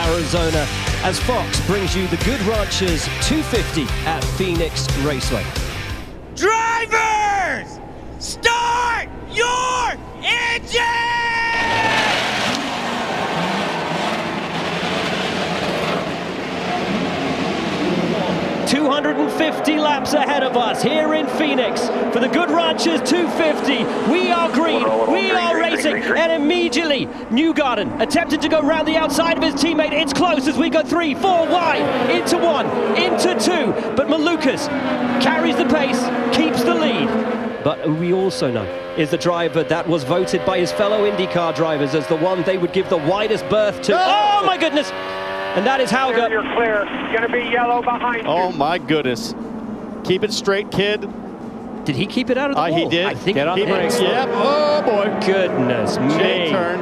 Arizona, as Fox brings you the Good Ranchers 250 at Phoenix Raceway. Drivers, start your engine! 250 laps ahead of us here in Phoenix for the Good Ranchers 250. We are green, we are racing, and immediately Newgarden attempted to go round the outside of his teammate. It's close as we go 3, 4 wide, into 1, into 2, but Malukas carries the pace, keeps the lead. But we also know is the driver that was voted by his fellow IndyCar drivers as the one they would give the widest berth to. Oh my goodness! And that is Hauger. You're clear. Gonna be yellow behind you. Oh my goodness. Keep it straight, kid. Did he keep it out of the wall? He did. I think Get on the brakes. Yep. Oh boy. Goodness me. Turn.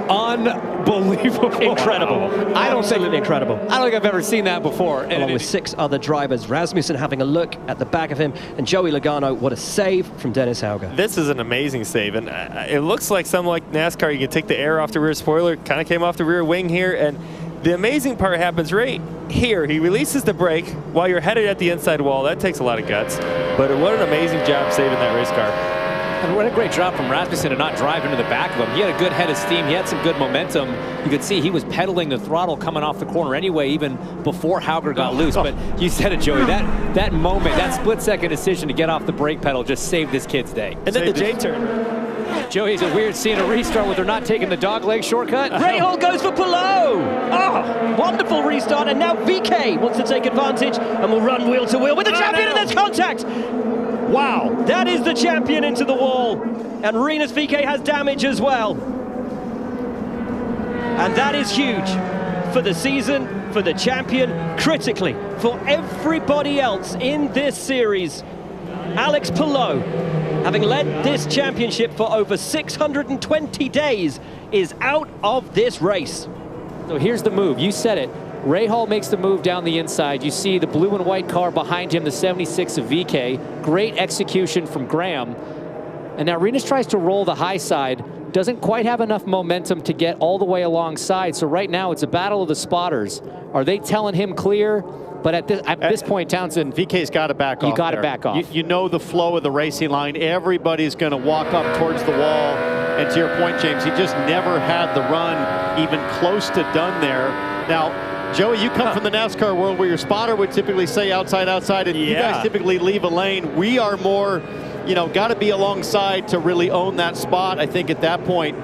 Unbelievable. Incredible. I don't think incredible. I don't think I've ever seen that before. Along with 6 other drivers, Rasmussen having a look at the back of him, and Joey Logano, what a save from Dennis Hauger. This is an amazing save, and it looks like something like NASCAR. You can take the air off the rear spoiler, kind of came off the rear wing here, and the amazing part happens right here. He releases the brake while you're headed at the inside wall. That takes a lot of guts, but what an amazing job saving that race car. And what a great job from Rasmussen to not drive into the back of him. He had a good head of steam. He had some good momentum. You could see he was pedaling the throttle coming off the corner anyway, even before Hauger got loose. But you said it, Joey, that moment, that split-second decision to get off the brake pedal just saved this kid's day. And then the J-turn. Joey, it's a weird seeing a restart where they're not taking the dogleg shortcut. Rahal goes for Palou. Oh, wonderful restart. And now VK wants to take advantage and will run wheel to wheel with the champion, and there's contact. Wow, that is the champion into the wall. And Rinus VK has damage as well. And that is huge for the season, for the champion, critically, for everybody else in this series. Alex Palou, having led this championship for over 620 days, is out of this race. So here's the move. You said it. Rahal makes the move down the inside. You see the blue and white car behind him, the 76 of VK. Great execution from Graham. And now Rinus tries to roll the high side. Doesn't quite have enough momentum to get all the way alongside. So right now it's a battle of the spotters. Are they telling him clear? But at this point, Townsend, VK's got to back off. You got to back off. You know the flow of the racing line. Everybody's going to walk up towards the wall. And to your point, James, he just never had the run even close to done there. Now, Joey, you come from the NASCAR world where your spotter would typically say outside, outside, and you guys typically leave a lane. We are more, you know, got to be alongside to really own that spot. I think at that point,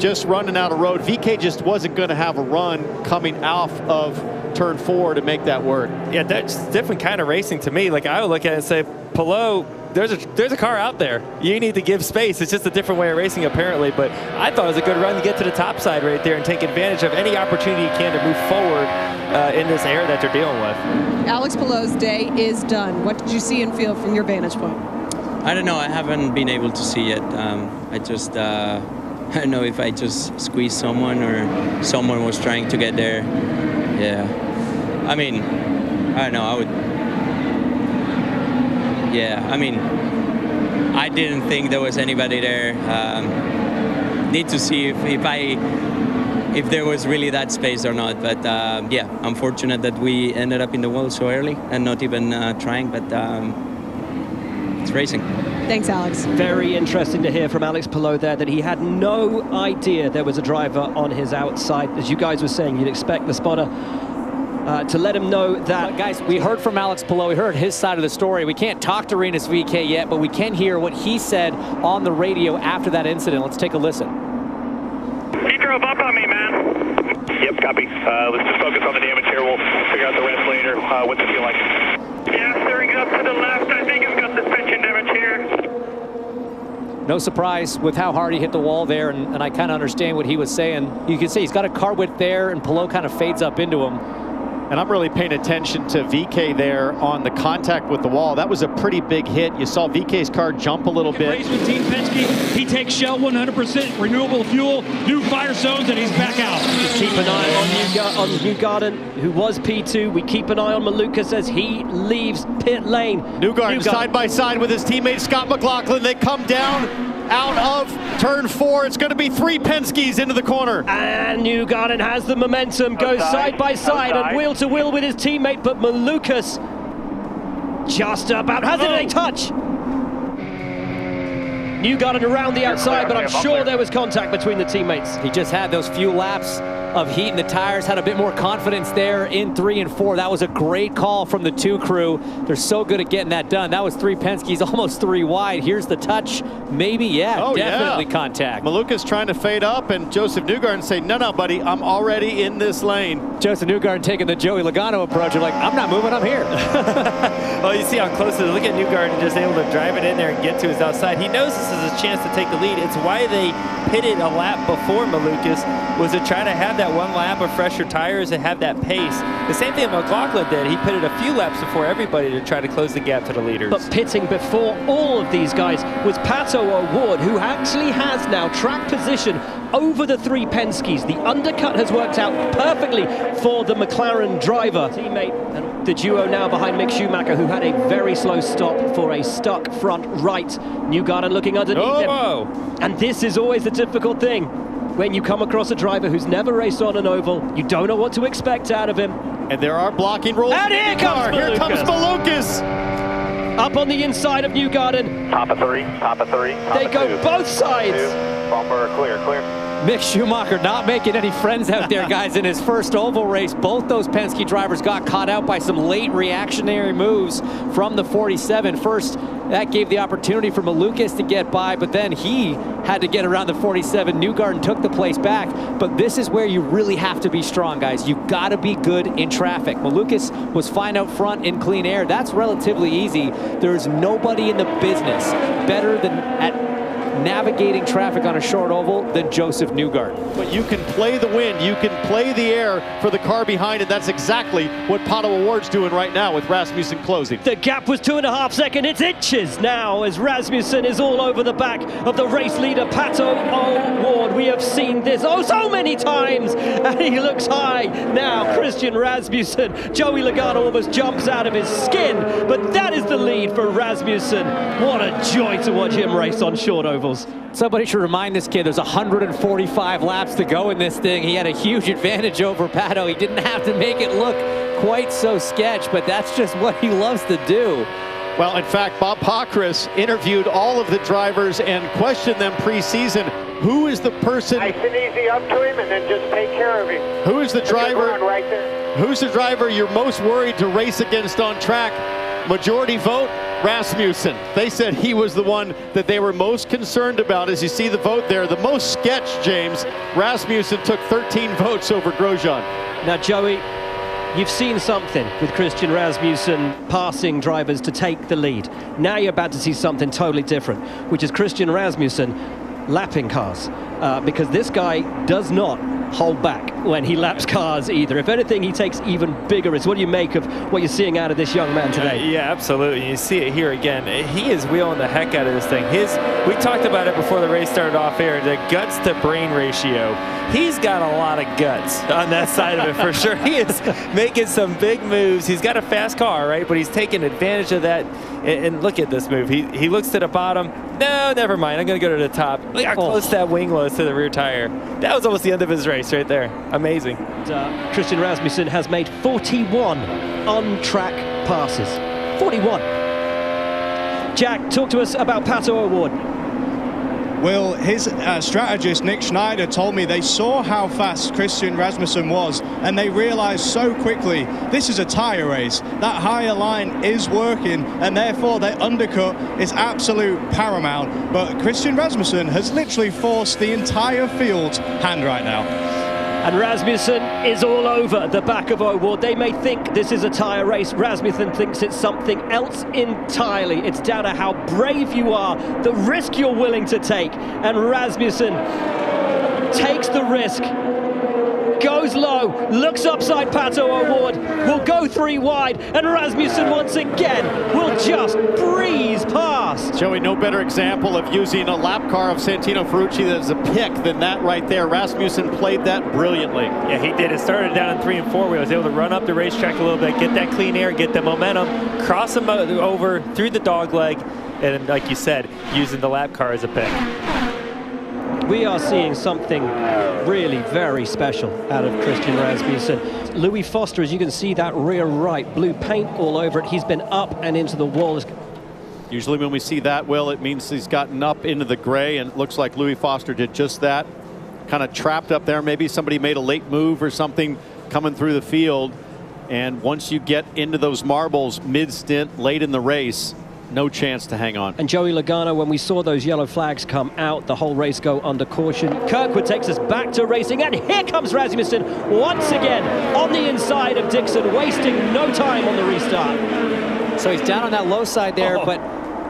just running out of road, VK just wasn't going to have a run coming off of turn 4 to make that work. Yeah, that's different kind of racing to me. Like, I would look at it and say, Palou, there's a car out there. You need to give space. It's just a different way of racing, apparently. But I thought it was a good run to get to the top side right there and take advantage of any opportunity you can to move forward in this air that they're dealing with. Alex Palou's day is done. What did you see and feel from your vantage point? I don't know. I haven't been able to see it. I just, I don't know if I just squeezed someone or someone was trying to get there. Yeah. I mean, I don't know. I would. Yeah, I mean, I didn't think there was anybody there. Need to see if there was really that space or not. But yeah, I'm fortunate that we ended up in the wall so early and not even trying. But it's racing. Thanks, Alex. Very interesting to hear from Alex Palou there that he had no idea there was a driver on his outside. As you guys were saying, you'd expect the spotter to let him know that. Guys, we heard from Alex Palou. We heard his side of the story. We can't talk to Rinus VK yet, but we can hear what he said on the radio after that incident. Let's take a listen. He drove up on me, man. Yep, copy. Let's just focus on the damage here. We'll figure out the rest later. What's it feel like? Yeah, steering up to the left. I think it's got suspension damage here. No surprise with how hard he hit the wall there, and I kind of understand what he was saying. You can see he's got a car width there, and Palou kind of fades up into him. And I'm really paying attention to VK there on the contact with the wall. That was a pretty big hit. You saw VK's car jump a little bit. Race with Team Penske. He takes Shell 100% renewable fuel, new fire zones, and he's back out. Keep an eye on Newgarden, who was P2. We keep an eye on Malukas as he leaves pit lane. Newgarden side by side with his teammate Scott McLaughlin. They come down. out of turn 4. It's going to be 3 Penske's into the corner. And Newgarden has the momentum, goes side by side and wheel to wheel with his teammate, but Malukas just about has it in a touch. Newgarden around the outside, but I'm sure there was contact between the teammates. He just had those few laps of heat in the tires, had a bit more confidence there in 3 and 4. That was a great call from the 2 crew. They're so good at getting that done. That was 3 Penske's, almost 3 wide. Here's the touch. Maybe, definitely contact. Malukas trying to fade up, and Josef Newgarden say, no, buddy, I'm already in this lane. Josef Newgarden taking the Joey Logano approach. You're like, I'm not moving, I'm here. Well, you see how close it is. Look at Newgarden just able to drive it in there and get to his outside. He knows this is a chance to take the lead. It's why they pitted a lap before Malukas, was to try to have that 1 lap of fresher tires and have that pace. The same thing McLaughlin did. He pitted a few laps before everybody to try to close the gap to the leaders. But pitting before all of these guys was Pato O'Ward, who actually has now track position over the 3 Penske's. The undercut has worked out perfectly for the McLaren driver. Teammate and the duo now behind Mick Schumacher, who had a very slow stop for a stuck front right. Newgarden looking underneath him. And this is always the difficult thing. When you come across a driver who's never raced on an oval, you don't know what to expect out of him. And there are blocking rules. And here comes Here comes Malukas. Up on the inside of Newgarden. Top of 3, top of 3. They go both sides. Bumper, clear. Mick Schumacher not making any friends out there, guys, in his first oval race. Both those Penske drivers got caught out by some late reactionary moves from the 47. First, that gave the opportunity for Malukas to get by, but then he had to get around the 47. Newgarden took the place back, but this is where you really have to be strong, guys. You've got to be good in traffic. Malukas was fine out front in clean air. That's relatively easy. There's nobody in the business better than at navigating traffic on a short oval than Josef Newgarden. But you can play the wind, you can play the air for the car behind, and that's exactly what Pato O'Ward's doing right now with Rasmussen closing. The gap was 2.5 seconds. It's inches now as Rasmussen is all over the back of the race leader, Pato O'Ward. We have seen this so many times, and he looks high now. Christian Rasmussen. Joey Logano almost jumps out of his skin, but that is the lead for Rasmussen. What a joy to watch him race on short ovals. Somebody should remind this kid there's 145 laps to go in this thing. He had a huge advantage over Pato. He didn't have to make it look quite so sketch, but that's just what he loves to do. Well, in fact, Bob Pockris interviewed all of the drivers and questioned them pre-season. Who is the person? Nice and easy up to him and then just take care of him. Who is the driver? Right there. Who's the driver you're most worried to race against on track? Majority vote, Rasmussen. They said he was the one that they were most concerned about. As you see the vote there, the most sketch, James, Rasmussen took 13 votes over Grosjean. Now, Joey, you've seen something with Christian Rasmussen passing drivers to take the lead. Now you're about to see something totally different, which is Christian Rasmussen lapping cars, because this guy does not hold back when he laps cars either. If anything, he takes even bigger risks. What do you make of what you're seeing out of this young man today? Yeah, absolutely. You see it here again. He is wheeling the heck out of this thing. We talked about it before the race started off air, the guts to brain ratio. He's got a lot of guts on that side of it for sure. He is making some big moves. He's got a fast car, right? But he's taking advantage of that. And look at this move. He looks to the bottom. No, never mind. I'm going to go to the top. Look how close that wing was to the rear tire. That was almost the end of his race right there. Amazing. Christian Rasmussen has made 41 on-track passes. 41. Jack, talk to us about Pato O'Ward. Well, his strategist, Nick Schneider, told me they saw how fast Christian Rasmussen was, and they realized so quickly this is a tire race. That higher line is working, and therefore their undercut is absolute paramount. But Christian Rasmussen has literally forced the entire field's hand right now. And Rasmussen is all over the back of O'Ward. They may think this is a tyre race. Rasmussen thinks it's something else entirely. It's down to how brave you are, the risk you're willing to take. And Rasmussen takes the risk, goes low, looks upside Pato O'Ward, will go 3 wide, and Rasmussen once again will just breeze past. Joey, no better example of using a lap car of Santino Ferrucci as a pick than that right there. Rasmussen played that brilliantly. Yeah, he did. It started down in 3 and 4 where he was able to run up the racetrack a little bit, get that clean air, get the momentum, cross him over through the dog leg, and like you said, using the lap car as a pick. We are seeing something really very special out of Christian Rasmussen. Louis Foster, as you can see, that rear right, blue paint all over it. He's been up and into the wall. Usually when we see that, Will, it means he's gotten up into the gray, and it looks like Louis Foster did just that. Kind of trapped up there. Maybe somebody made a late move or something coming through the field. And once you get into those marbles mid-stint, late in the race, no chance to hang on. And Joey Logano, when we saw those yellow flags come out, the whole race go under caution. Kirkwood takes us back to racing, and here comes Rasmussen once again on the inside of Dixon, wasting no time on the restart. So he's down on that low side there, but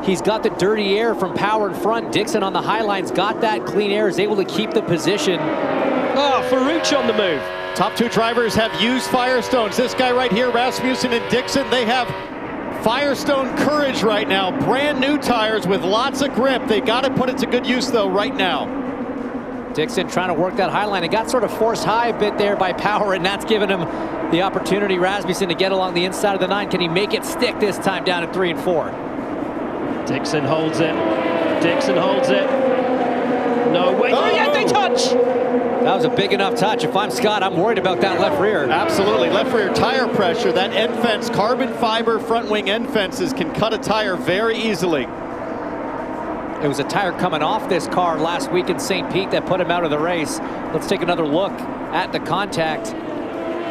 he's got the dirty air from power in front. Dixon on the high lines got that clean air, is able to keep the position. Oh, Ferrucci on the move. Top two drivers have used Firestones. This guy right here, Rasmussen and Dixon, they have Firestone Courage right now. Brand new tires with lots of grip. They got to put it to good use though right now. Dixon trying to work that high line. It got sort of forced high a bit there by power, and that's given him the opportunity, Rasmussen, to get along the inside of the 9. Can he make it stick this time down at 3 and 4? Dixon holds it. Dixon holds it. No way. Oh, yeah, they touch. That was a big enough touch. If I'm Scott, I'm worried about that left rear. Absolutely. Left rear tire pressure. That end fence, carbon fiber front wing end fences can cut a tire very easily. It was a tire coming off this car last week in St. Pete that put him out of the race. Let's take another look at the contact.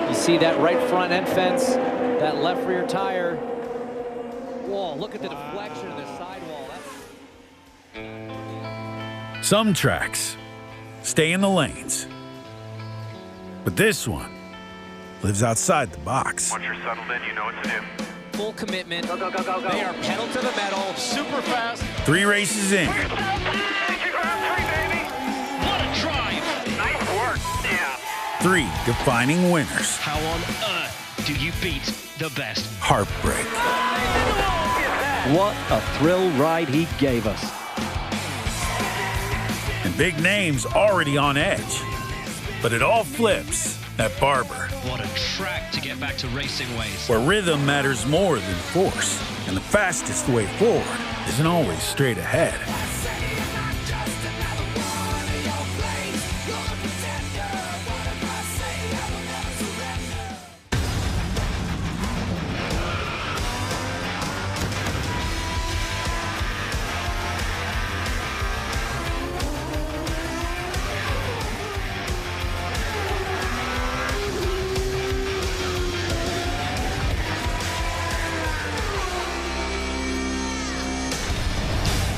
You see that right front end fence, that left rear tire. Whoa, look at the deflection of the sidewall. Some tracks stay in the lanes, but this one lives outside the box. Once you're settled in, you know what to do. Full commitment. Go, go, go, go, go. They are pedal to the metal. Super fast. 3 races in. What a drive. Nice work. Yeah. 3 defining winners. How on earth do you beat the best? Heartbreak. What a thrill ride he gave us. And big names already on edge. But it all flips at Barber. What a track to get back to racing ways. Where rhythm matters more than force. And the fastest way forward isn't always straight ahead.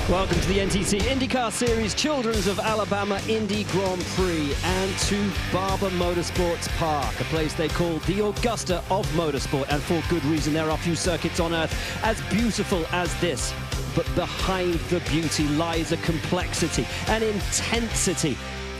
Welcome to the NTT IndyCar Series Children's of Alabama Indy Grand Prix and to Barber Motorsports Park, a place they call the Augusta of motorsport, and for good reason. There are few circuits on earth as beautiful as this, but behind the beauty lies a complexity, an intensity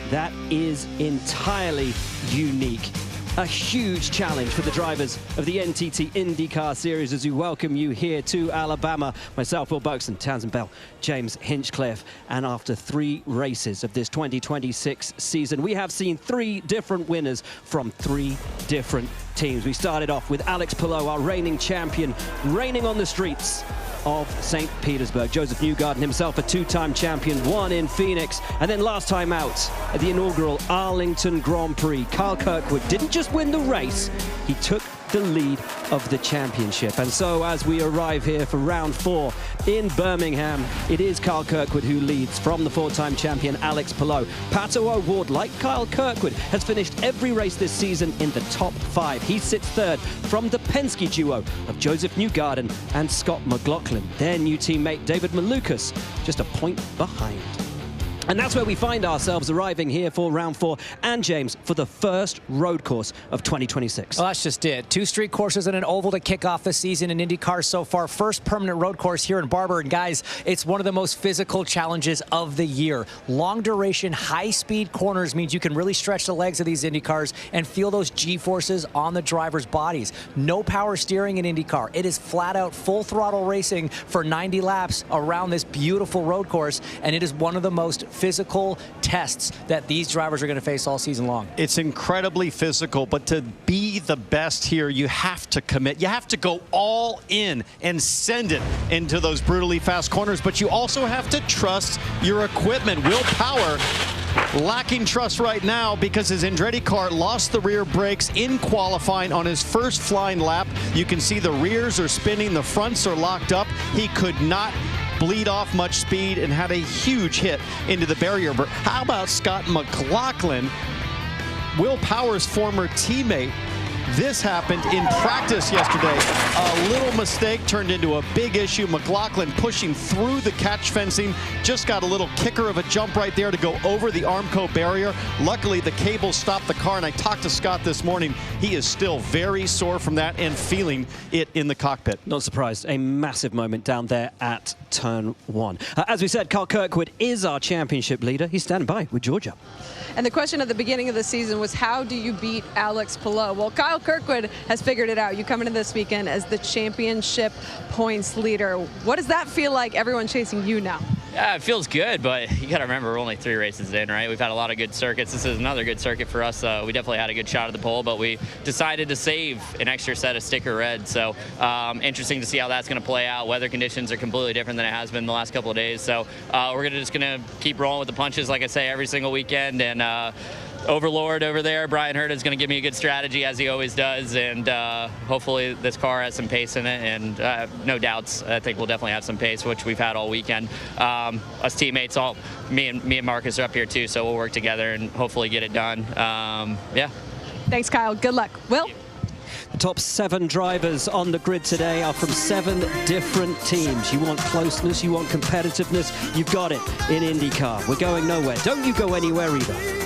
that is entirely unique. A huge challenge for the drivers of the NTT IndyCar Series as we welcome you here to Alabama. Myself, Will Buxton, Townsend Bell, James Hinchcliffe. And after 3 races of this 2026 season, we have seen 3 different winners from 3 different teams. We started off with Alex Palou, our reigning champion, reigning on the streets of St. Petersburg. Josef Newgarden, himself a 2-time champion, won in Phoenix. And then last time out at the inaugural Arlington Grand Prix, Kyle Kirkwood didn't just win the race, he took the lead of the championship. And so as we arrive here for round 4 in Birmingham, it is Kyle Kirkwood who leads from the 4-time champion Alex Palou. Pato O'Ward, like Kyle Kirkwood, has finished every race this season in the top 5. He sits 3rd from the Penske duo of Josef Newgarden and Scott McLaughlin. Their new teammate David Malukas just a point behind. And that's where we find ourselves arriving here for round 4 and, James, for the first road course of 2026. Well, that's just it. 2 street courses and an oval to kick off the season in IndyCar so far. First permanent road course here in Barber. And guys, it's one of the most physical challenges of the year. Long duration, high speed corners means you can really stretch the legs of these IndyCars and feel those G-forces on the drivers' bodies. No power steering in IndyCar. It is flat out full throttle racing for 90 laps around this beautiful road course. And it is one of the most physical tests that these drivers are going to face all season long. It's incredibly physical, but to be the best here, you have to commit. You have to go all in and send it into those brutally fast corners, but you also have to trust your equipment. Will Power lacking trust right now because his Andretti car lost the rear brakes in qualifying on his first flying lap. You can see the rears are spinning, the fronts are locked up. He could not bleed off much speed and had a huge hit into the barrier. But how about Scott McLaughlin, Will Power's former teammate? This happened in practice yesterday. A little mistake turned into a big issue. McLaughlin pushing through the catch fencing. Just got a little kicker of a jump right there to go over the Armco barrier. Luckily, the cable stopped the car, and I talked to Scott this morning. He is still very sore from that and feeling it in the cockpit. Not surprised. A massive moment down there at turn 1. As we said, Kyle Kirkwood is our championship leader. He's standing by with Georgia. And the question at the beginning of the season was, how do you beat Alex Palou? Well, Kyle Kirkwood has figured it out. You come into this weekend as the championship points leader. What does that feel like, everyone chasing you now? Yeah, it feels good, but you got to remember we're only 3 races in, right? We've had a lot of good circuits. This is another good circuit for us. We definitely had a good shot at the pole, but we decided to save an extra set of sticker red. So interesting to see how that's going to play out. Weather conditions are completely different than it has been the last couple of days. So we're just going to keep rolling with the punches, like I say, every single weekend. And Overlord over there, Brian Hurd, is going to give me a good strategy, as he always does, and hopefully this car has some pace in it, and no doubts, I think we'll definitely have some pace, which we've had all weekend. Us teammates, me and Marcus are up here too, so we'll work together and hopefully get it done. Yeah. Thanks, Kyle. Good luck. Will? The top 7 drivers on the grid today are from 7 different teams. You want closeness, you want competitiveness, you've got it in IndyCar. We're going nowhere. Don't you go anywhere either.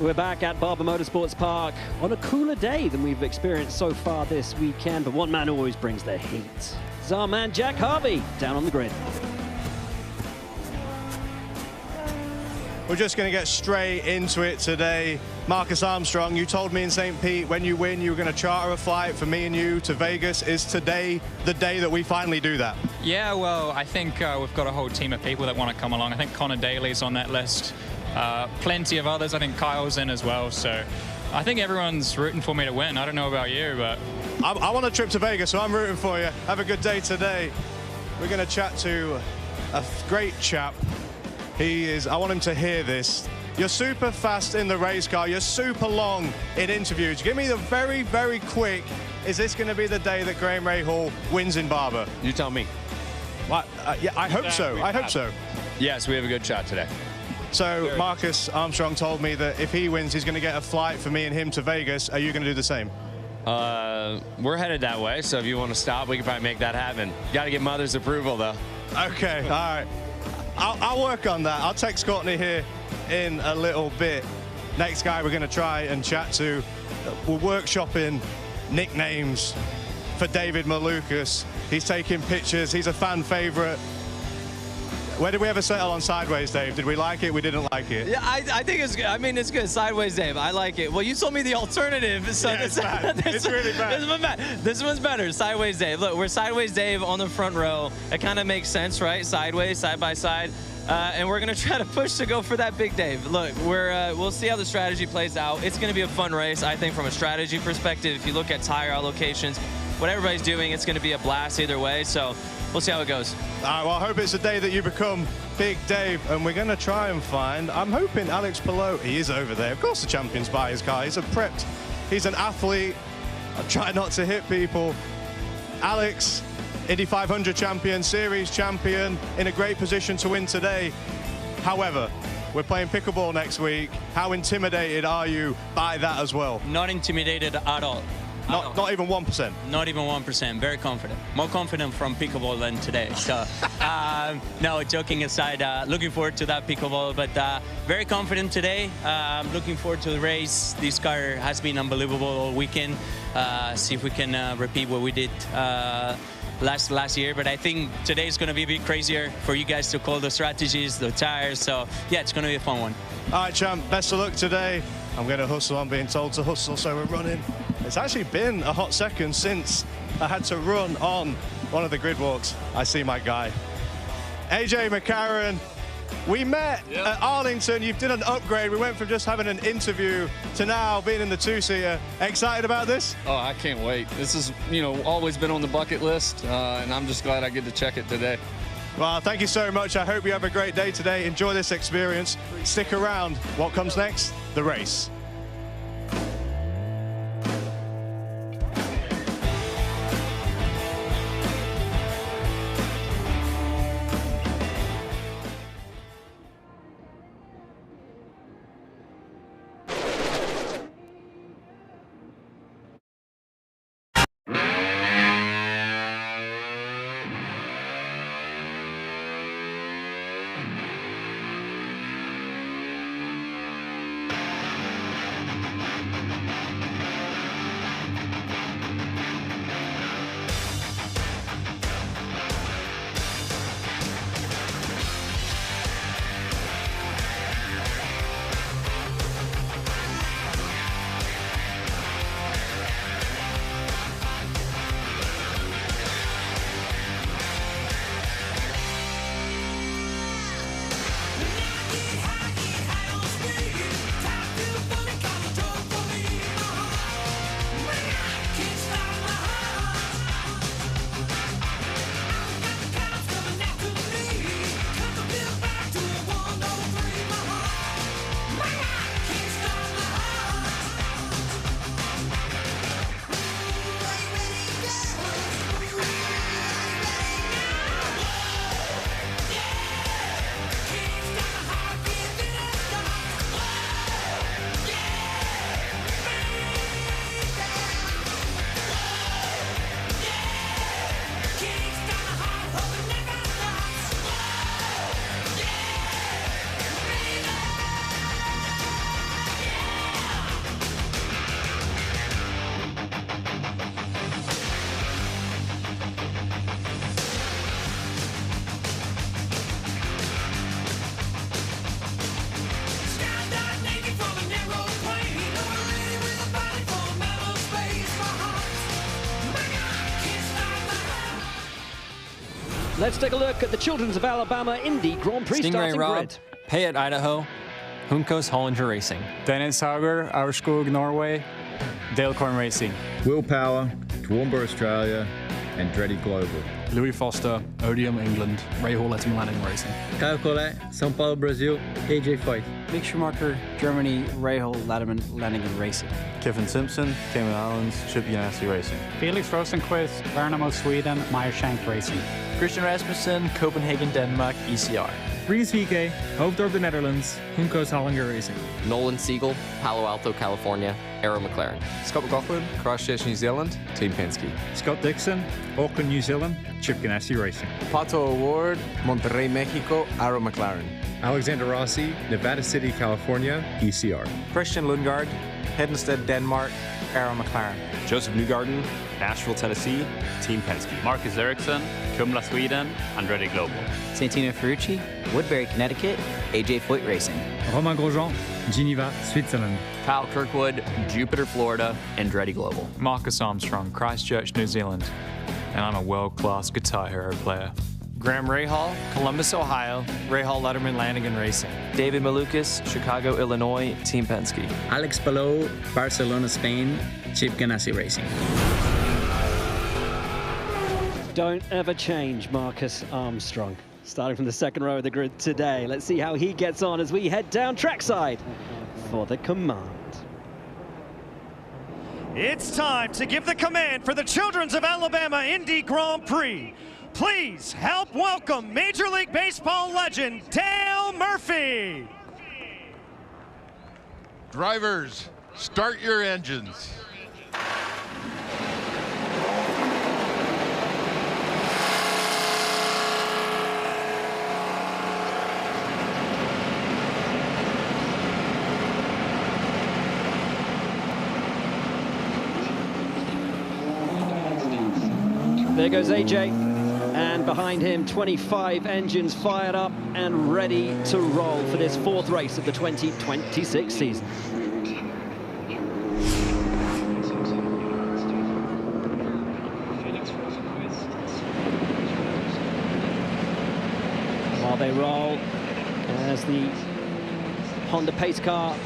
We're back at Barber Motorsports Park on a cooler day than we've experienced so far this weekend, but one man always brings the heat. It's our man Jack Harvey down on the grid. We're just going to get straight into it today. Marcus Armstrong, you told me in St. Pete when you win you were going to charter a flight for me and you to Vegas. Is today the day that we finally do that? Yeah, well, I think we've got a whole team of people that want to come along. I think Connor Daly's on that list. Plenty of others. I think Kyle's in as well. So I think everyone's rooting for me to win. I don't know about you, but... I want a trip to Vegas, so I'm rooting for you. Have a good day today. We're going to chat to a great chap. I want him to hear this. You're super fast in the race car. You're super long in interviews. Give me the very, very quick. Is this going to be the day that Graham Rahal wins in Barber? You tell me. What? Yeah, I hope so. I hope so. Yes, we have a good shot today. So Marcus Armstrong told me that if he wins, he's going to get a flight for me and him to Vegas. Are you going to do the same? We're headed that way, so if you want to stop, we can probably make that happen. Got to get Mother's approval, though. Okay, all right. I'll work on that. I'll text Courtney here in a little bit. Next guy we're going to try and chat to, we're workshopping nicknames for David Malukas. He's taking pictures. He's a fan favorite. Where did we ever settle on Sideways, Dave? Did we like it? We didn't like it. Yeah, I think it's good. I mean, it's good. Sideways, Dave. I like it. Well, you told me the alternative. So yeah, it's bad. It's really bad. This one's better. Sideways, Dave. Look, we're Sideways, Dave on the front row. It kind of makes sense, right? Sideways, side by side. And we're going to try to push to go for that big Dave. Look, we'll see how the strategy plays out. It's going to be a fun race, I think, from a strategy perspective. If you look at tire allocations, what everybody's doing, it's going to be a blast either way. So we'll see how it goes. All right, well, I hope it's the day that you become Big Dave, and we're going to try and find, I'm hoping Alex Palou, he is over there. Of course the champion's by his car. He's a prepped, he's an athlete. I try not to hit people. Alex, Indy 500 champion, series champion, in a great position to win today. However, we're playing pickleball next week. How intimidated are you by that as well? Not intimidated at all. Not even 1%? Not even 1%. Very confident. More confident from pickleball than today. So, no, joking aside, looking forward to that pickleball. But very confident today. Looking forward to the race. This car has been unbelievable all weekend. See if we can repeat what we did last year. But I think today is going to be a bit crazier for you guys to call the strategies, the tires. So, yeah, it's going to be a fun one. All right, champ. Best of luck today. I'm going to hustle. I'm being told to hustle, so we're running. It's actually been a hot second since I had to run on one of the grid walks. I see my guy. AJ McCarron, we met at Arlington. You did an upgrade. We went from just having an interview to now being in the two-seater. Excited about this? Oh, I can't wait. This is, always been on the bucket list, and I'm just glad I get to check it today. Well, thank you so much. I hope you have a great day today. Enjoy this experience. Stick around. What comes next? The race. Let's take a look at the Children's of Alabama Indy Grand Prix Stingray starting Rob, grid. Payet, Idaho, Juncos Hollinger Racing. Dennis Hager, Aurskog, Norway, Dalecorn Racing. Will Power, Toowoomba, Australia, Andretti Global. Louis Foster, Odium, England, Ray Hall, Letterman Landing Racing. Caio Collet, São Paulo, Brazil, AJ Foyt. Mick Schumacher, Germany, Ray Hall, Letterman Landing Racing. Kevin Simpson, Cayman Islands, Chip Ganassi Racing. Felix Rosenqvist, Värnamo, Sweden, Meyershank Racing. Christian Rasmussen, Copenhagen, Denmark, ECR. Rinus VK, Hoofddorp, the Netherlands, Juncos Hollinger Racing. Nolan Siegel, Palo Alto, California, Aero McLaren. Scott McLaughlin, Christchurch, New Zealand, Team Penske. Scott Dixon, Auckland, New Zealand, Chip Ganassi Racing. Pato Award, Monterrey, Mexico, Aero McLaren. Alexander Rossi, Nevada City, California, ECR. Christian Lundgaard, Hedensted, Denmark, Aero McLaren. Josef Newgarden, Nashville, Tennessee, Team Penske. Marcus Ericsson, Kumla, Sweden, Andretti Global. Santino Ferrucci, Woodbury, Connecticut, AJ Foyt Racing. Romain Grosjean, Geneva, Switzerland. Kyle Kirkwood, Jupiter, Florida, Andretti Global. Marcus Armstrong, Christchurch, New Zealand. And I'm a world-class Guitar Hero player. Graham Rahal, Columbus, Ohio, Rahal Letterman Landing Racing. David Malukas, Chicago, Illinois, Team Penske. Alex Palou, Barcelona, Spain, Chip Ganassi Racing. Don't ever change, Marcus Armstrong. Starting from the second row of the grid today. Let's see how he gets on as we head down trackside for the command. It's time to give the command for the Children's of Alabama Indy Grand Prix. Please help welcome Major League Baseball legend Dale Murphy. Drivers, start your engines. There goes AJ, and behind him 25 engines fired up and ready to roll for this fourth race of the 2026 season. While they roll, as the Honda pace car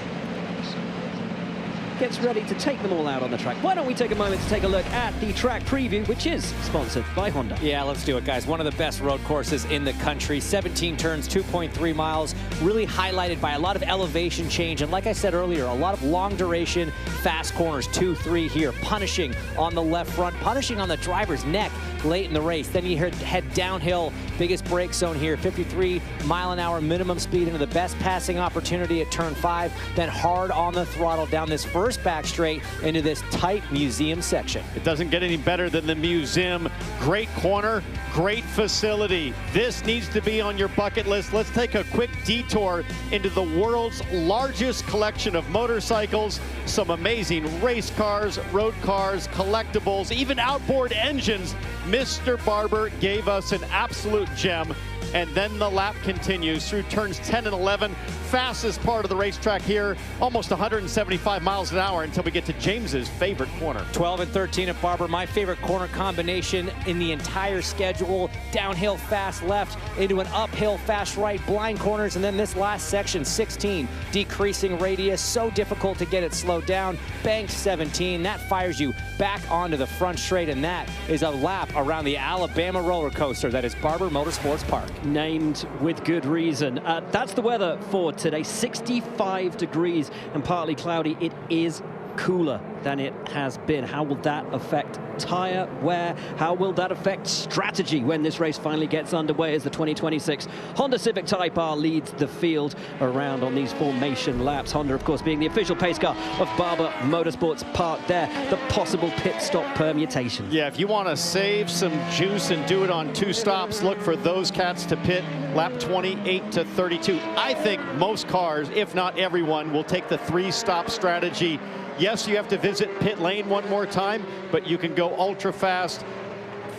gets ready to take them all out on the track, why don't we take a moment to take a look at the track preview, which is sponsored by Honda. Yeah, let's do it, guys. One of the best road courses in the country. 17 turns, 2.3 miles, really highlighted by a lot of elevation change. And like I said earlier, a lot of long duration, fast corners, 2, 3 here, punishing on the left front, punishing on the driver's neck late in the race. Then you head downhill, biggest brake zone here, 53 mile an hour minimum speed into the best passing opportunity at turn 5, then hard on the throttle down this first back straight into this tight museum section. It doesn't get any better than the museum. Great corner, great facility. This needs to be on your bucket list. Let's take a quick detour into the world's largest collection of motorcycles, some amazing race cars, road cars, collectibles, even outboard engines. Mr. Barber gave us an absolute gem. And then the lap continues through turns 10 and 11. Fastest part of the racetrack here, almost 175 miles an hour until we get to James's favorite corner. 12 and 13 at Barber, my favorite corner combination in the entire schedule. Downhill fast left into an uphill fast right, blind corners, and then this last section, 16, decreasing radius, so difficult to get it slowed down. Banked 17, that fires you back onto the front straight, and that is a lap around the Alabama roller coaster that is Barber Motorsports Park. Named with good reason. That's the weather for today. 65 degrees and partly cloudy. It is cooler than it has been. How will that affect tire wear? How will that affect strategy when this race finally gets underway as the 2026 Honda Civic Type R leads the field around on these formation laps? Honda, of course, being the official pace car of Barber Motorsports Park there. The possible pit stop permutation. Yeah, if you want to save some juice and do it on 2 stops, look for those cats to pit lap 28 to 32. I think most cars, if not everyone, will take the 3-stop strategy. Yes, you have to visit pit lane one more time, but you can go ultra fast,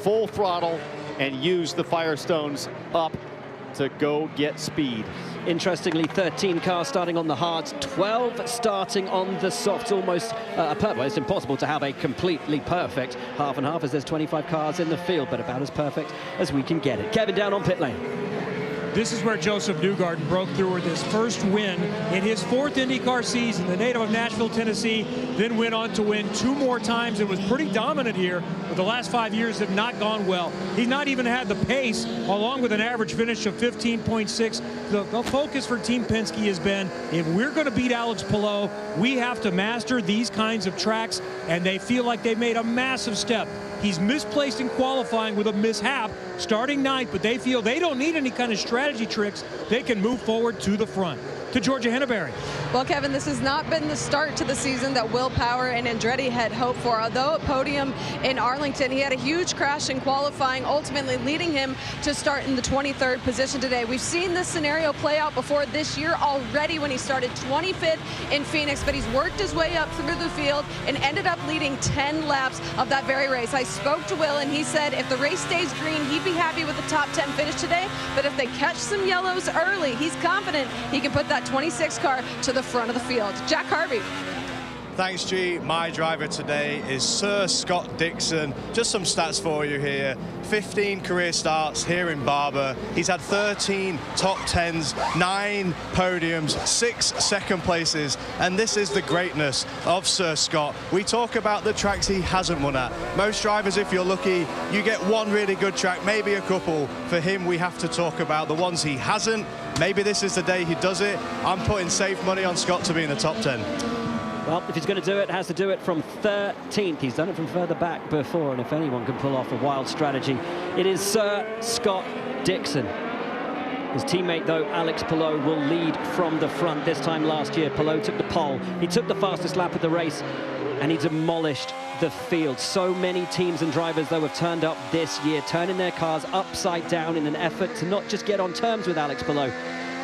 full throttle, and use the Firestones up to go get speed. Interestingly, 13 cars starting on the hards, 12 starting on the softs. Almost well, it's impossible to have a completely perfect half and half, as there's 25 cars in the field, but about as perfect as we can get it. Kevin down on pit lane. This is where Josef Newgarden broke through with his first win in his 4th IndyCar season. The native of Nashville, Tennessee, then went on to win 2 more times and was pretty dominant here, but the last 5 years have not gone well. He's not even had the pace, along with an average finish of 15.6. The focus for Team Penske has been, if we're going to beat Alex Palou, we have to master these kinds of tracks, and they feel like they made a massive step. He's misplaced in qualifying with a mishap, starting 9th, but they feel they don't need any kind of strategy tricks. They can move forward to the front. To Georgia Henneberry. Well, Kevin, this has not been the start to the season that Will Power and Andretti had hoped for. Although at podium in Arlington, he had a huge crash in qualifying, ultimately leading him to start in the 23rd position today. We've seen this scenario play out before this year already when he started 25th in Phoenix, but he's worked his way up through the field and ended up leading 10 laps of that very race. I spoke to Will, and he said if the race stays green, he'd be happy with the top 10 finish today, but if they catch some yellows early, he's confident he can put that 26 car to the front of the field. Jack Harvey. Thanks, G. My driver today is Sir Scott Dixon. Just some stats for you here. 15 career starts here in Barber. He's had 13 top 10s, 9 podiums, 6 second places, and this is the greatness of Sir Scott. We talk about the tracks he hasn't won at. Most drivers, if you're lucky, you get one really good track, maybe a couple. For him, we have to talk about the ones he hasn't. Maybe this is the day he does it. I'm putting safe money on Scott to be in the top 10. Well, if he's going to do it, has to do it from 13th. He's done it from further back before, and if anyone can pull off a wild strategy, it is Sir Scott Dixon. His teammate, though, Alex Palou, will lead from the front. This time last year, Palou took the pole. He took the fastest lap of the race, and he demolished the field. So many teams and drivers, though, have turned up this year, turning their cars upside down in an effort to not just get on terms with Alex Palou,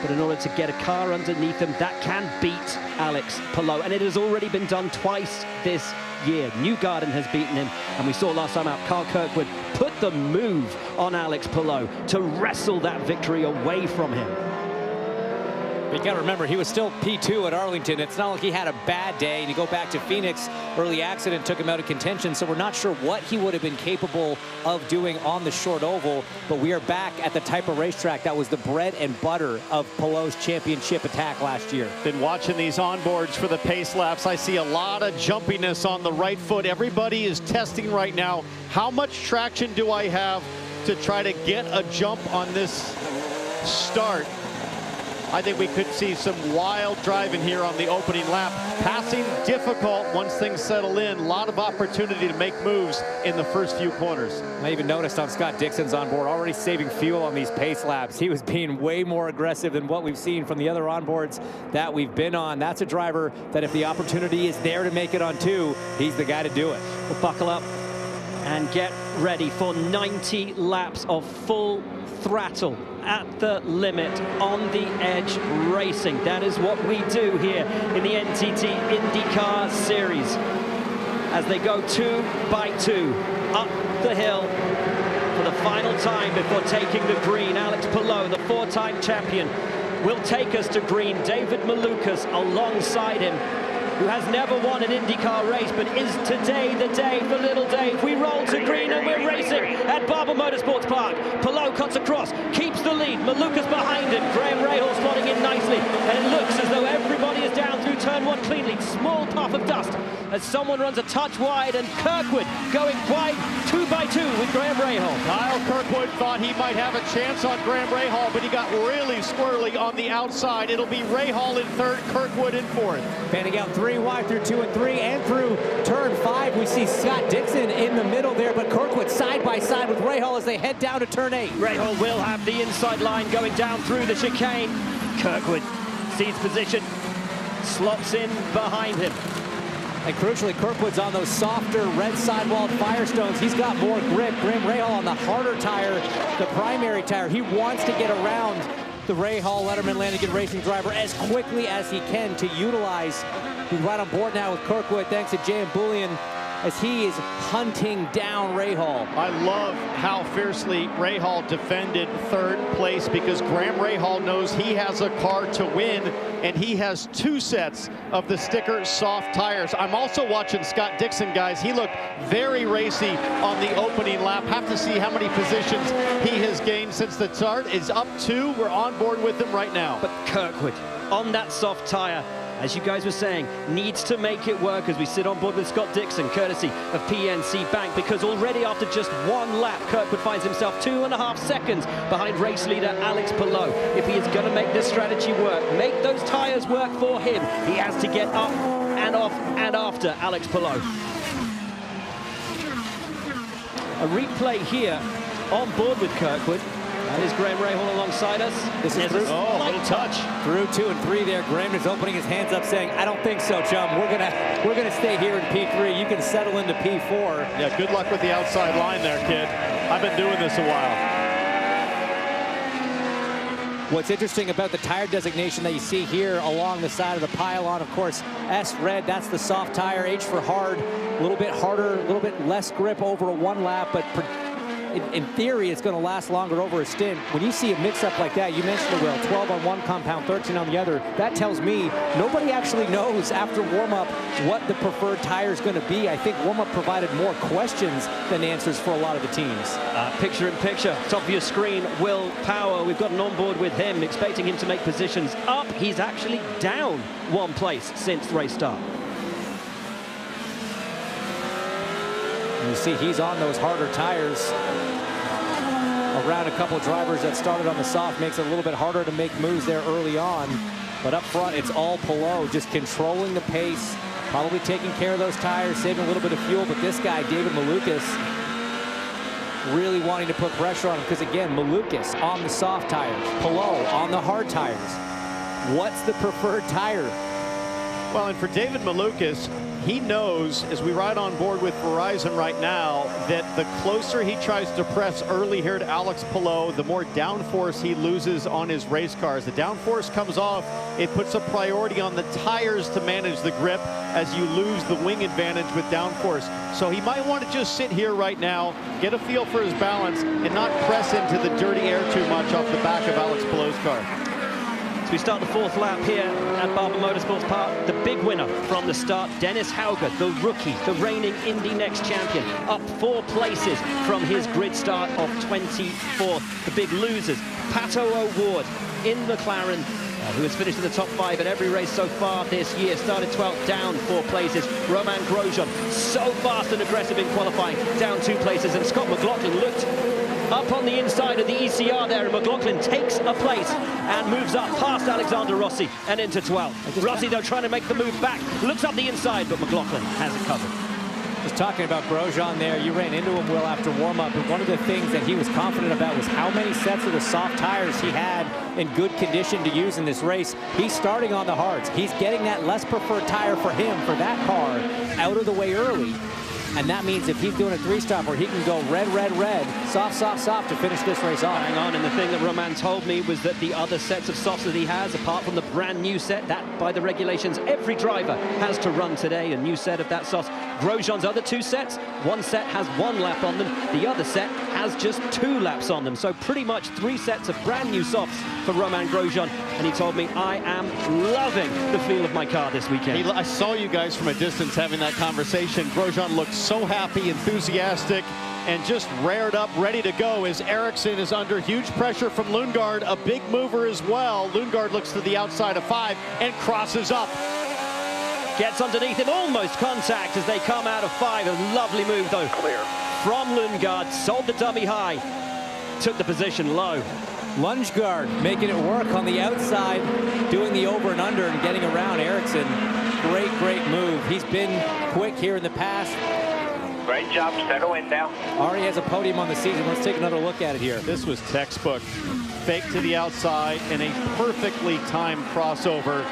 but in order to get a car underneath him that can beat Alex Palou. And it has already been done twice this year. Newgarden has beaten him, and we saw last time out Carl Kirkwood put the move on Alex Palou to wrestle that victory away from him. But you got to remember, he was still P2 at Arlington. It's not like he had a bad day. And you go back to Phoenix, early accident took him out of contention. So we're not sure what he would have been capable of doing on the short oval. But we are back at the type of racetrack that was the bread and butter of Palou's championship attack last year. Been watching these onboards for the pace laps. I see a lot of jumpiness on the right foot. Everybody is testing right now. How much traction do I have to try to get a jump on this start? I think we could see some wild driving here on the opening lap. Passing difficult once things settle in. A lot of opportunity to make moves in the first few corners. I even noticed on Scott Dixon's onboard already saving fuel on these pace laps. He was being way more aggressive than what we've seen from the other onboards that we've been on. That's a driver that if the opportunity is there to make it on 2, he's the guy to do it. Well, buckle up and get ready for 90 laps of full throttle at the limit, on the edge racing. That is what we do here in the NTT IndyCar Series as they go 2 by 2 up the hill for the final time before taking the green. Alex Palou, the 4-time champion, will take us to green. David Malukas alongside him, who has never won an IndyCar race, but is today the day for little Dave. We roll to green and we're racing at Barber Motorsports Park. Palou cuts across, keeps the lead. Malukas behind him. Graham Rahal slotting in nicely, and it looks as though everybody is down through turn 1 cleanly. Small puff of dust as someone runs a touch wide, and Kirkwood going wide 2 by 2 with Graham Rahal. Kyle Kirkwood thought he might have a chance on Graham Rahal, but he got really squirrely on the outside. It'll be Rahal in 3rd, Kirkwood in 4th. Fanning out 3 wide through 2 and 3, and through turn 5 we see Scott Dixon in the middle there, but Kirkwood side by side with Rahal as they head down to turn 8. Rahal will have the inside line going down through the chicane. Kirkwood sees position, slots in behind him. And crucially, Kirkwood's on those softer red sidewalled Firestones. He's got more grip. Graham Rahal on the harder tire, the primary tire. He wants to get around the Rahal Letterman Lanigan Racing driver as quickly as he can to utilize. He's right on board now with Kirkwood thanks to J.M. Bullion as he is hunting down Rahal. I love how fiercely Rahal defended third place, because Graham Rahal knows he has a car to win, and he has 2 sets of the sticker soft tires. I'm also watching Scott Dixon, guys. He looked very racy on the opening lap. Have to see how many positions he has gained since the start. Is up 2. We're on board with him right now. But Kirkwood on that soft tire, as you guys were saying, needs to make it work as we sit on board with Scott Dixon, courtesy of PNC Bank, because already after just 1 lap, Kirkwood finds himself 2.5 seconds behind race leader Alex Palou. If he is going to make this strategy work, make those tires work for him, he has to get up and off and after Alex Palou. A replay here on board with Kirkwood. That is Graham Rahal alongside us. This is There's through, a light touch. Through 2 and 3 there. Graham is opening his hands up saying, I don't think so, chum. We're gonna stay here in P3. You can settle into P4. Yeah, good luck with the outside line there, kid. I've been doing this a while. What's interesting about the tire designation that you see here along the side of the pylon, of course, S red, that's the soft tire. H for hard, a little bit harder, a little bit less grip over a 1 lap, but in theory, it's going to last longer over a stint. When you see a mix-up like that, you mentioned it, Will, 12 on one compound, 13 on the other. That tells me nobody actually knows after warm-up what the preferred tire is going to be. I think warm-up provided more questions than answers for a lot of the teams. Picture in picture, top of your screen, Will Power. We've got an onboard with him, expecting him to make positions up. He's actually down 1 place since race start. You see he's on those harder tires. Around a couple of drivers that started on the soft makes it a little bit harder to make moves there early on. But up front, it's all Palou, just controlling the pace, probably taking care of those tires, saving a little bit of fuel. But this guy, David Malukas, really wanting to put pressure on him, because again, Malukas on the soft tires, Palou on the hard tires. What's the preferred tire? Well, and for David Malukas, he knows, as we ride on board with Verizon right now, that the closer he tries to press early here to Alex Palou, the more downforce he loses on his race cars. The downforce comes off, it puts a priority on the tires to manage the grip as you lose the wing advantage with downforce. So he might want to just sit here right now, get a feel for his balance, and not press into the dirty air too much off the back of Alex Palou's car. We start the 4th lap here at Barber Motorsports Park. The big winner from the start, Dennis Hauger, the rookie, the reigning Indy Next champion, up 4 places from his grid start of 24th. The big losers, Pato O'Ward in McLaren, who has finished in the top 5 at every race so far this year. Started 12th, down 4 places. Romain Grosjean, so fast and aggressive in qualifying, down 2 places. And Scott McLaughlin looked up on the inside of the ECR there, and McLaughlin takes a place and moves up past Alexander Rossi and into 12th. Rossi, though, trying to make the move back, looks up the inside, but McLaughlin has it covered. Just talking about Grosjean there, you ran into him, Will, after warm-up, and one of the things that he was confident about was how many sets of the soft tires he had in good condition to use in this race. He's starting on the hards. He's getting that less preferred tire for him, for that car, out of the way early. And that means if he's doing a 3-stop where he can go red, red, red, soft, soft, soft to finish this race off. Hang on, and the thing that Romain told me was that the other sets of softs that he has, apart from the brand new set, that by the regulations, every driver has to run today, a new set of that soft. Grosjean's other 2 sets, 1 set has 1 lap on them, the other set has just 2 laps on them. So pretty much 3 sets of brand new softs for Romain Grosjean. And he told me, I am loving the feel of my car this weekend. I saw you guys from a distance having that conversation. Grosjean looks so happy, enthusiastic, and just rared up, ready to go as Ericsson is under huge pressure from Lundgaard, a big mover as well. Lundgaard looks to the outside of 5 and crosses up. Gets underneath him, almost contact as they come out of 5. A lovely move, though, from Lundgaard. Sold the dummy high, took the position low. Lundgaard making it work on the outside, doing the over and under and getting around Ericsson. Great, great move. He's been quick here in the past. Great job, settle in now. Already has a podium on the season. Let's take another look at it here. This was textbook. Fake to the outside and a perfectly timed crossover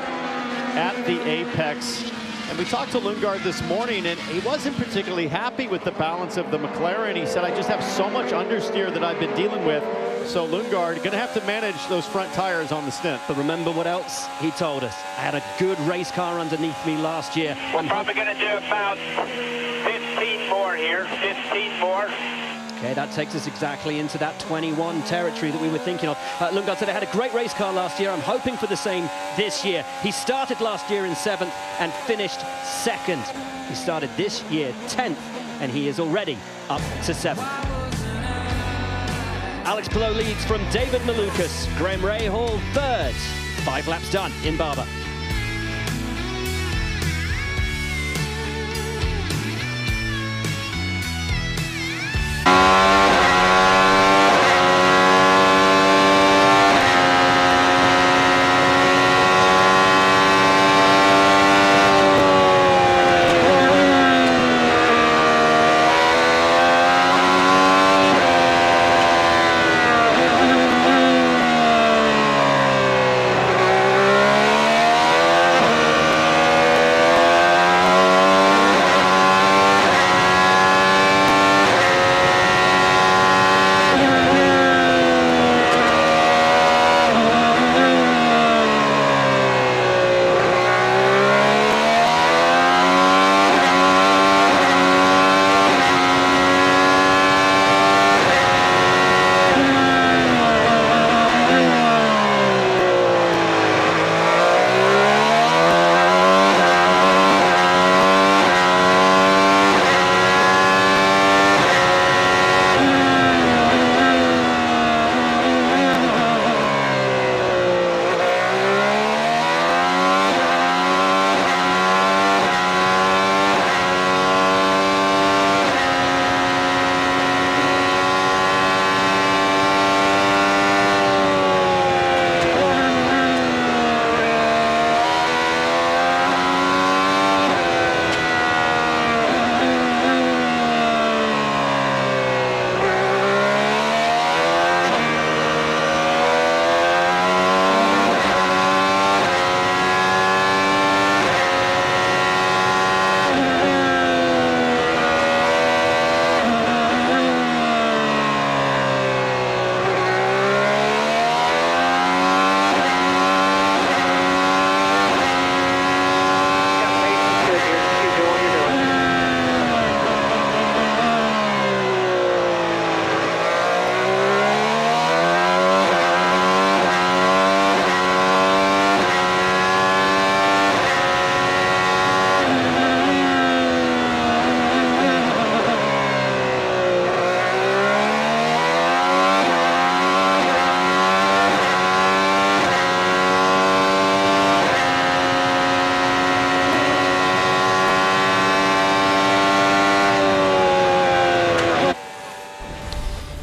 at the apex. And we talked to Lundgaard this morning, and he wasn't particularly happy with the balance of the McLaren. He said, I just have so much understeer that I've been dealing with. So Lundgaard going to have to manage those front tires on the stint. But remember what else he told us? I had a good race car underneath me last year. We're probably going to do about 15 clear, 15 more. Okay, that takes us exactly into that 21 territory that we were thinking of. Lundgaard said I had a great race car last year. I'm hoping for the same this year. He started last year in 7th and finished 2nd. He started this year 10th, and he is already up to 7th. Alex Palou leads from David Malukas. Graham Rahal 3rd. 5 laps done in Barber.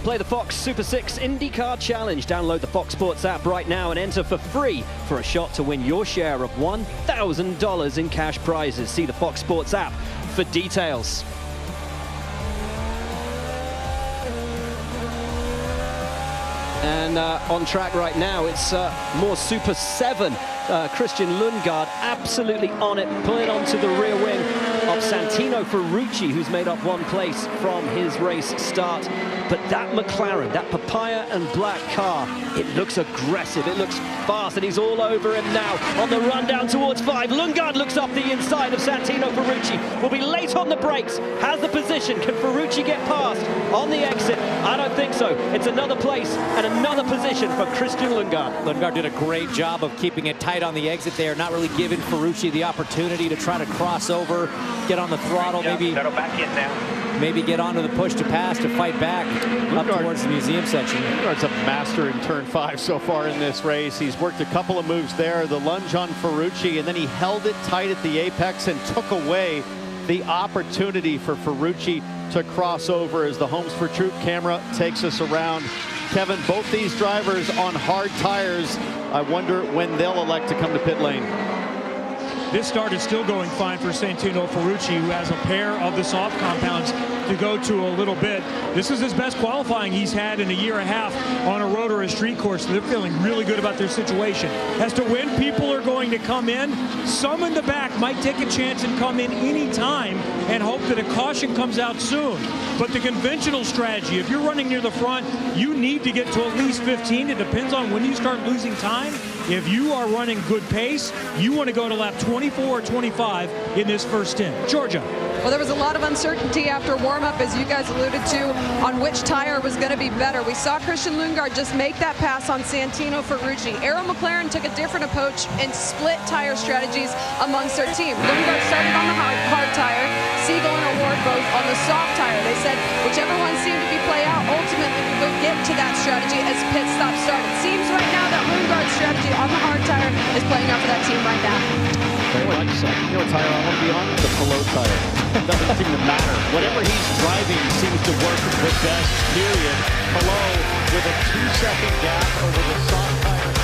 Play the Fox Super 6 INDYCAR Challenge. Download the Fox Sports app right now and enter for free for a shot to win your share of $1,000 in cash prizes. See the Fox Sports app for details. And on track right now, it's more Super 7. Christian Lundgaard absolutely on it, pulling onto the rear wing of Santino Ferrucci, who's made up 1 place from his race start. But that McLaren, that papaya and black car, it looks aggressive, it looks fast, and he's all over him now on the run down towards 5. Lundgaard looks up the inside of Santino Ferrucci, will be late on the brakes, has the position. Can Ferrucci get past on the exit? I don't think so. It's another place and another position for Christian Lundgaard. Lundgaard did a great job of keeping it tight on the exit there, not really giving Ferrucci the opportunity to try to cross over, get on the throttle, maybe settle back in now. Maybe get onto the push to pass to fight back up towards the museum section. Lundgaard's a master in turn 5 so far in this race. He's worked a couple of moves there, the lunge on Ferrucci, and then he held it tight at the apex and took away the opportunity for Ferrucci to cross over as the Homes for Troop camera takes us around. Kevin, both these drivers on hard tires. I wonder when they'll elect to come to pit lane. This start is still going fine for Santino Ferrucci, who has a pair of the soft compounds to go to a little bit. This is his best qualifying he's had in a year and a half on a road or a street course. So they're feeling really good about their situation. As to when people are going to come in, some in the back might take a chance and come in any time and hope that a caution comes out soon. But the conventional strategy, if you're running near the front, you need to get to at least 15. It depends on when you start losing time. if you are running good pace, you want to go to lap 24 or 25 in this first stint. Georgia. Well, there was a lot of uncertainty after warm-up, as you guys alluded to, on which tire was going to be better. We saw Christian Lundgaard just make that pass on Santino Ferrucci. Arrow McLaren took a different approach and split tire strategies amongst their team. Lundgaard started on the hard tire, Siegel and Award both on the soft tire. They said whichever one seemed to be play out, ultimately we would get to that strategy as pit stop started. Seems right now that Lundgaard's strategy on the hard tire is playing out for that team right now. Very much so. You know what tire I want to be on? The Pato tire. It doesn't seem to matter. Whatever he's driving seems to work the best, period. Pato with a 2-second gap over the soft tire.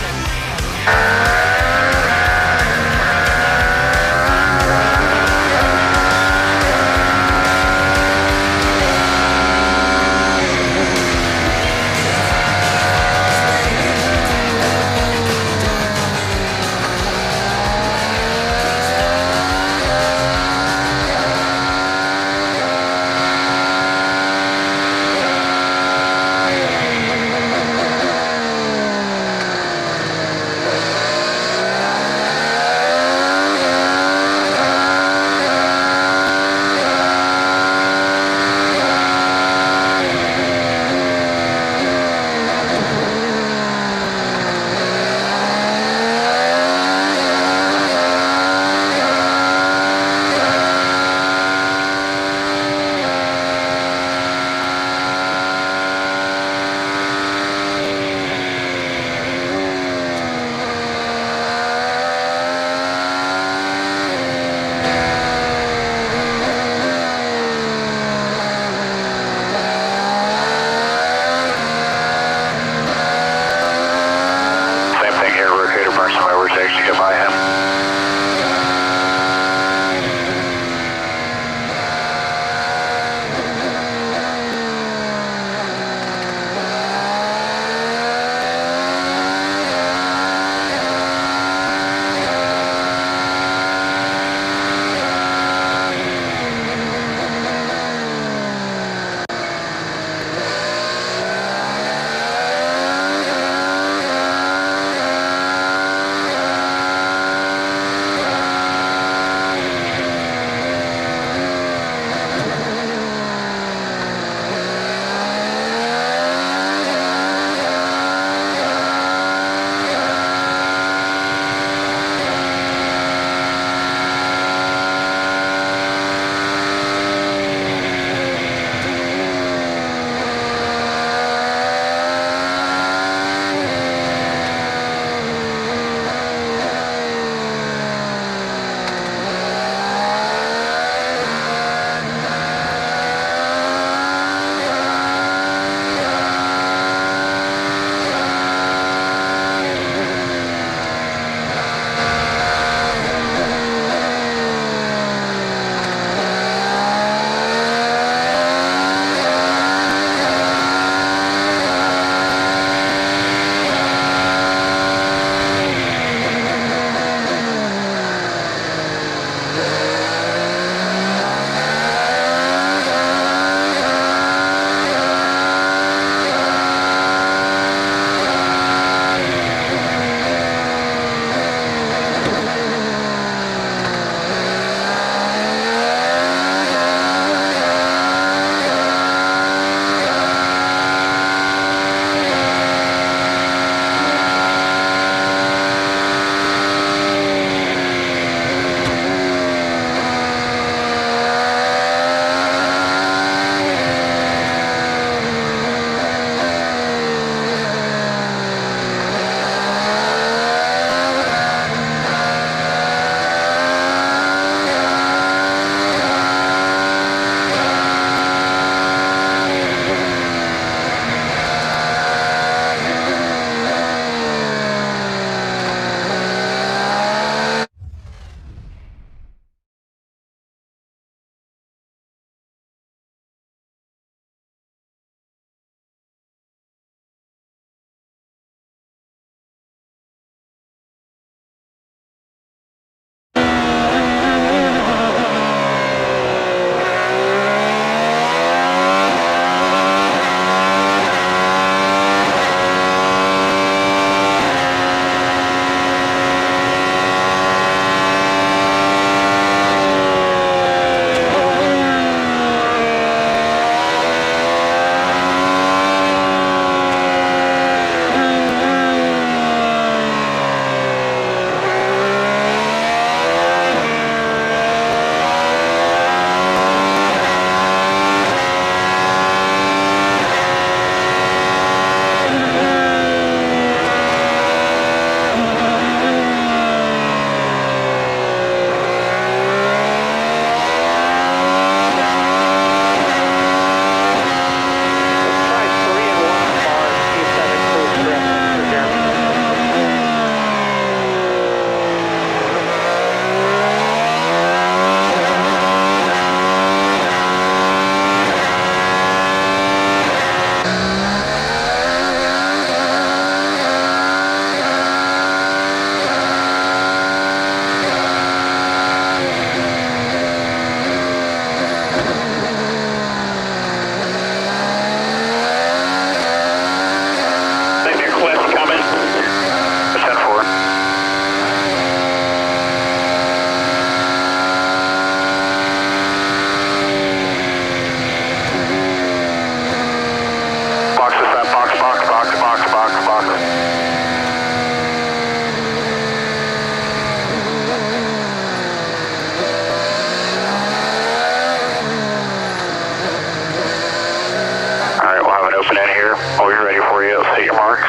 we're ready for you. Let's hit your marks.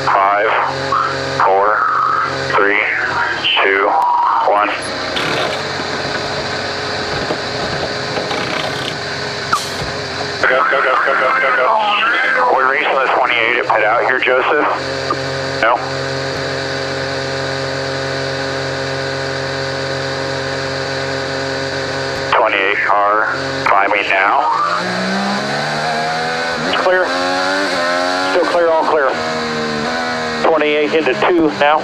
5, 4, 3, 2, 1. Go. We're racing the 28 at pit out here, Joseph. No? Car climbing now. It's clear. Still clear, all clear. 28 into 2 now.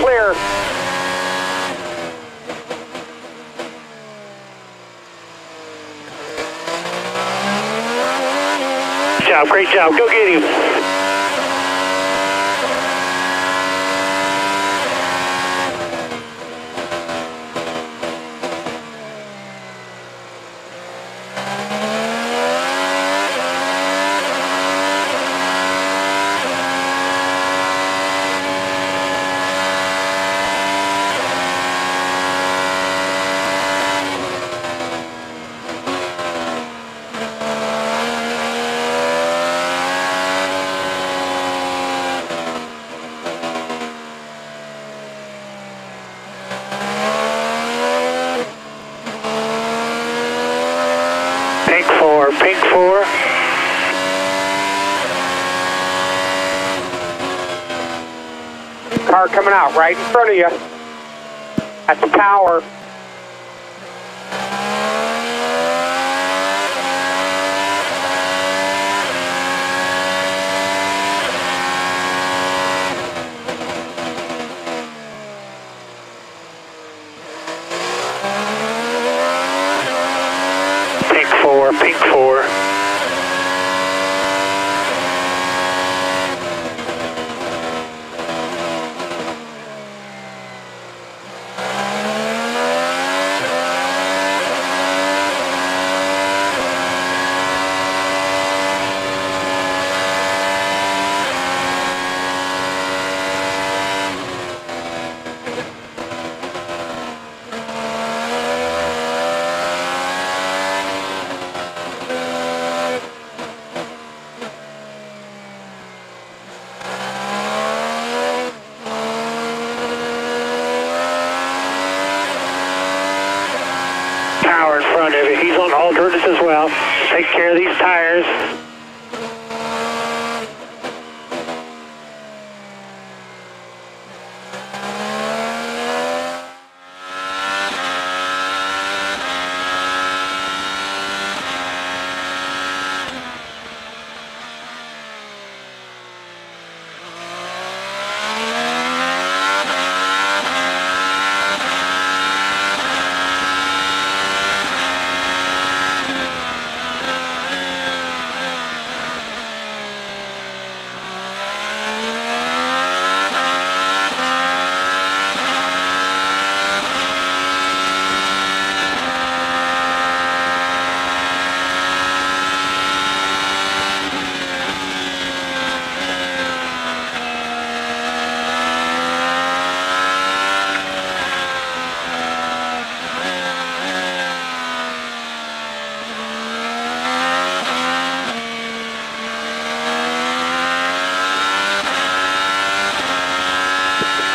clear. Great job. Go get him. Pink 4. Car coming out right in front of you. At the tower. Pink 4. Tower in front of you. He's on alternates as well. Take care of these tires.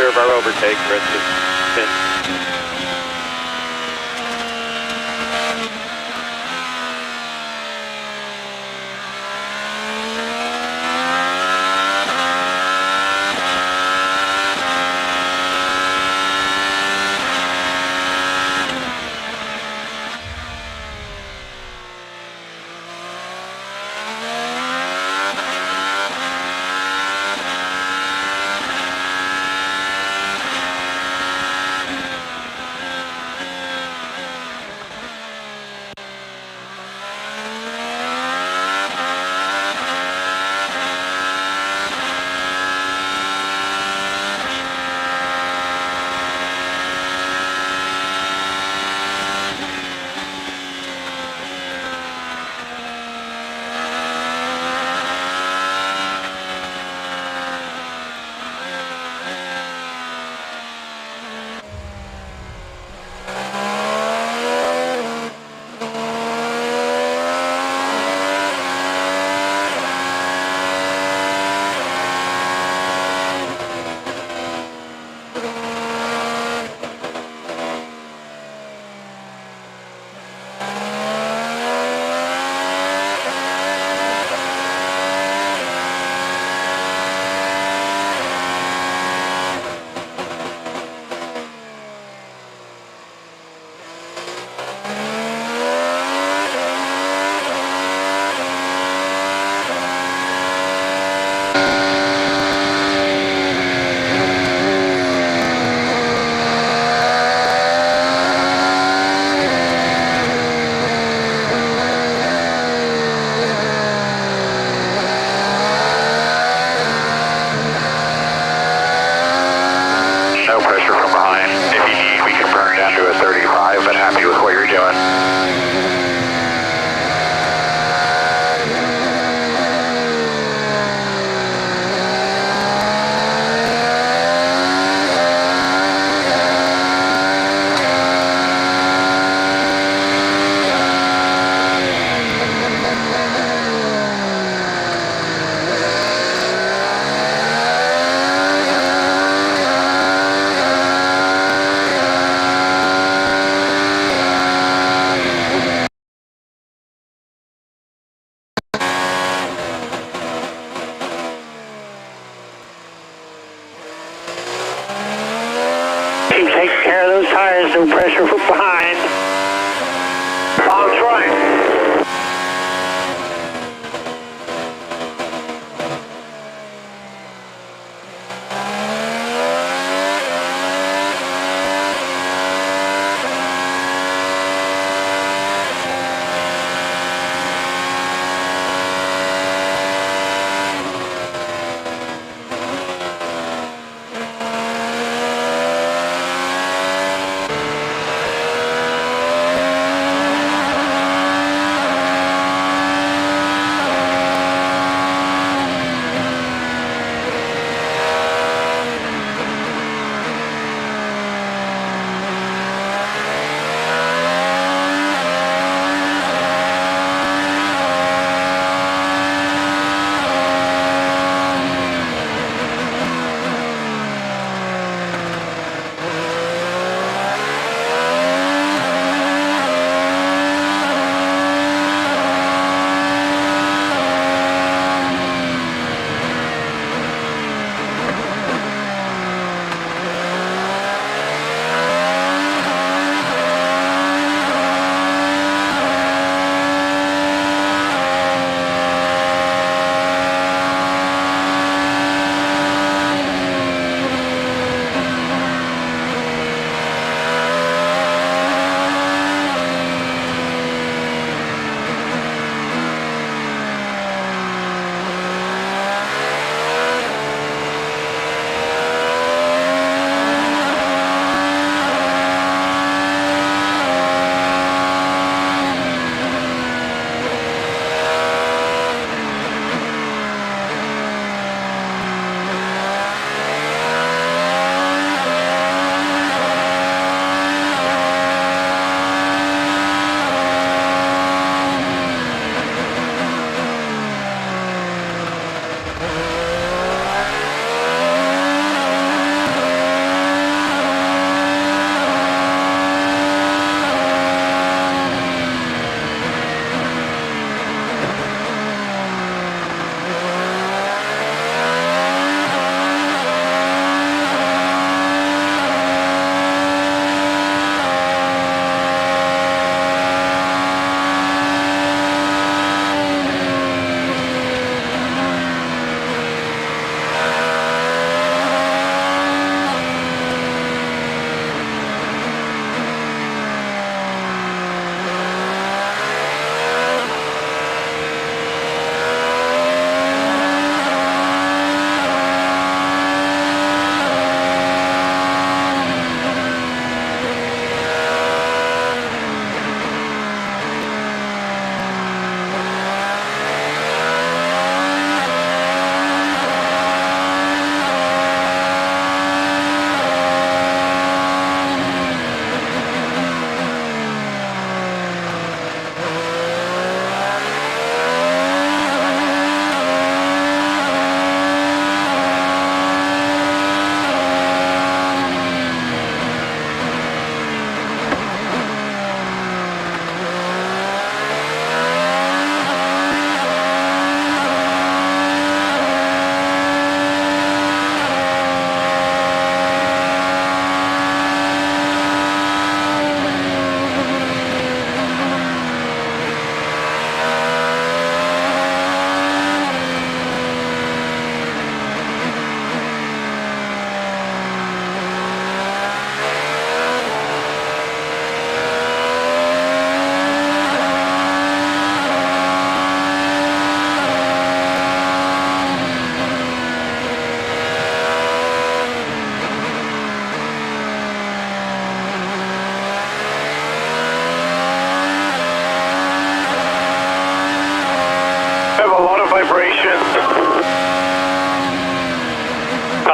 Of our overtake, rest of 10. no pressure from behind. Bombs right.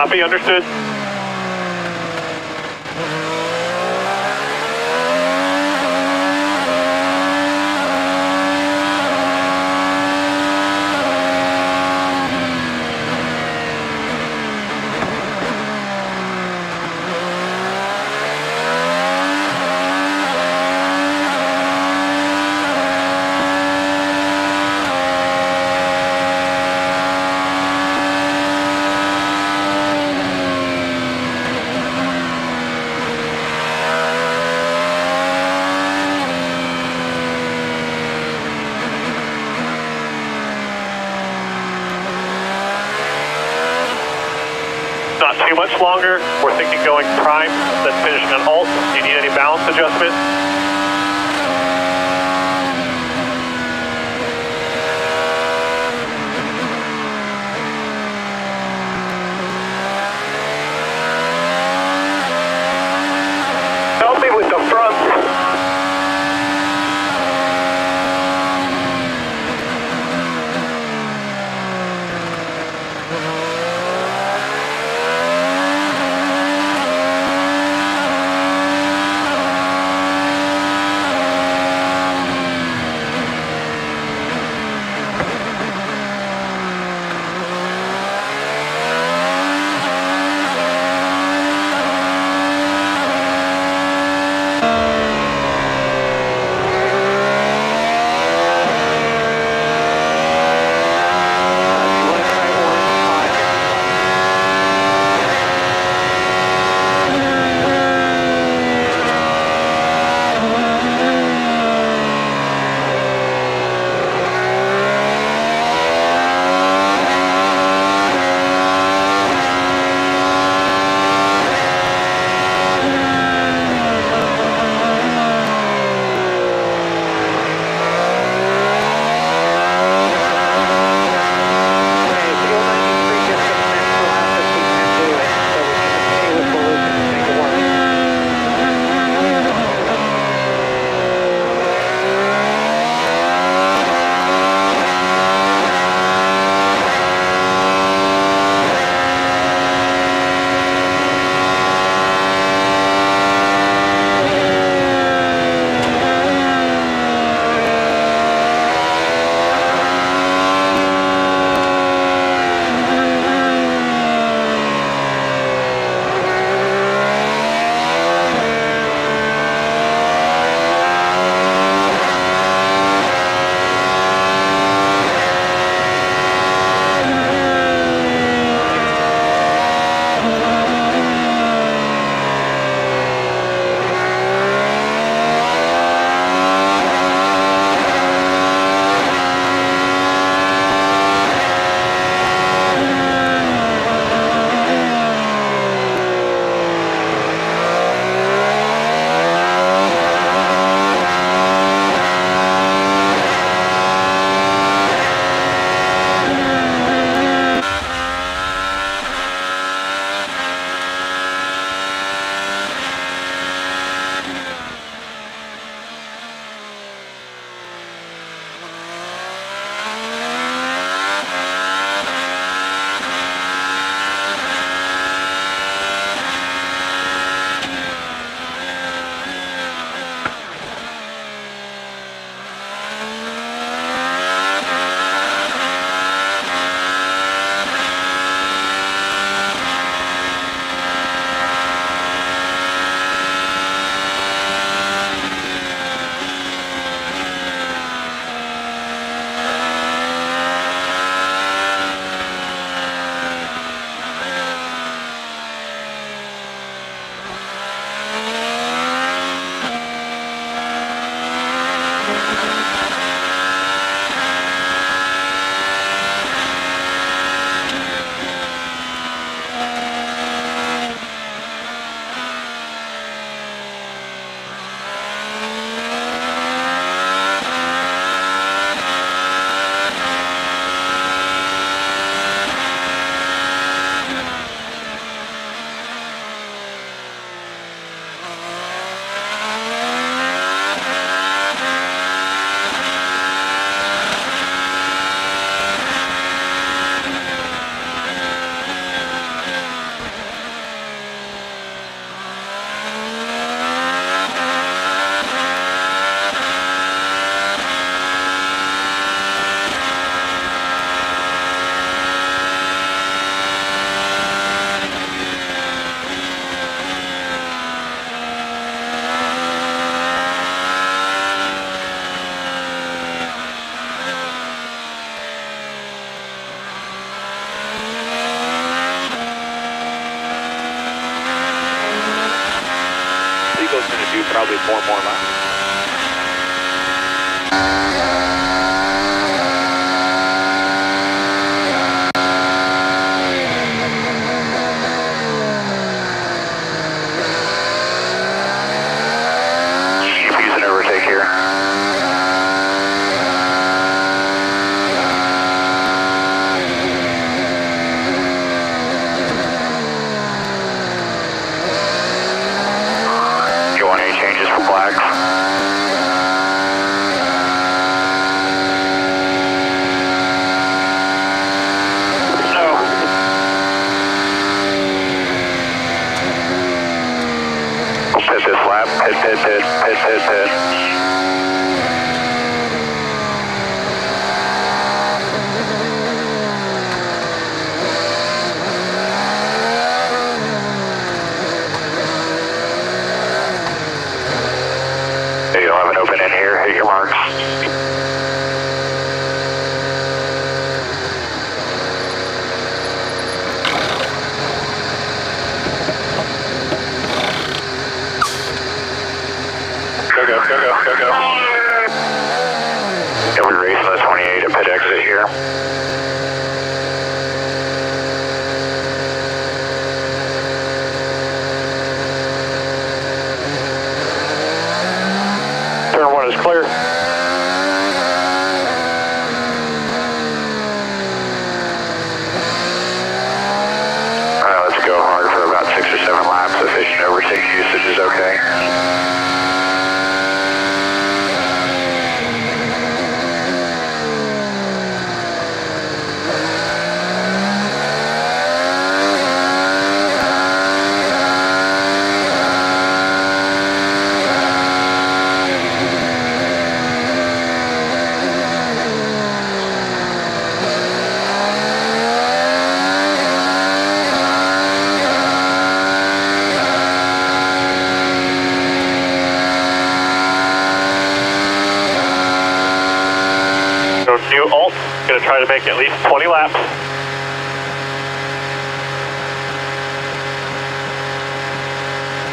Copy, understood. not too much longer. We're thinking going prime, then finishing on alt. Do you need any balance adjustment? Help me with the front. probably 4 more laps. pit. You'll have an open in here, hit your marks. Go. Yeah, we're racing the 28 at pit exit here. Turn 1 is clear. Alright, let's go hard for about 6 or 7 laps. Efficient overtake usage is okay. New alt, gonna try to make at least 20 laps.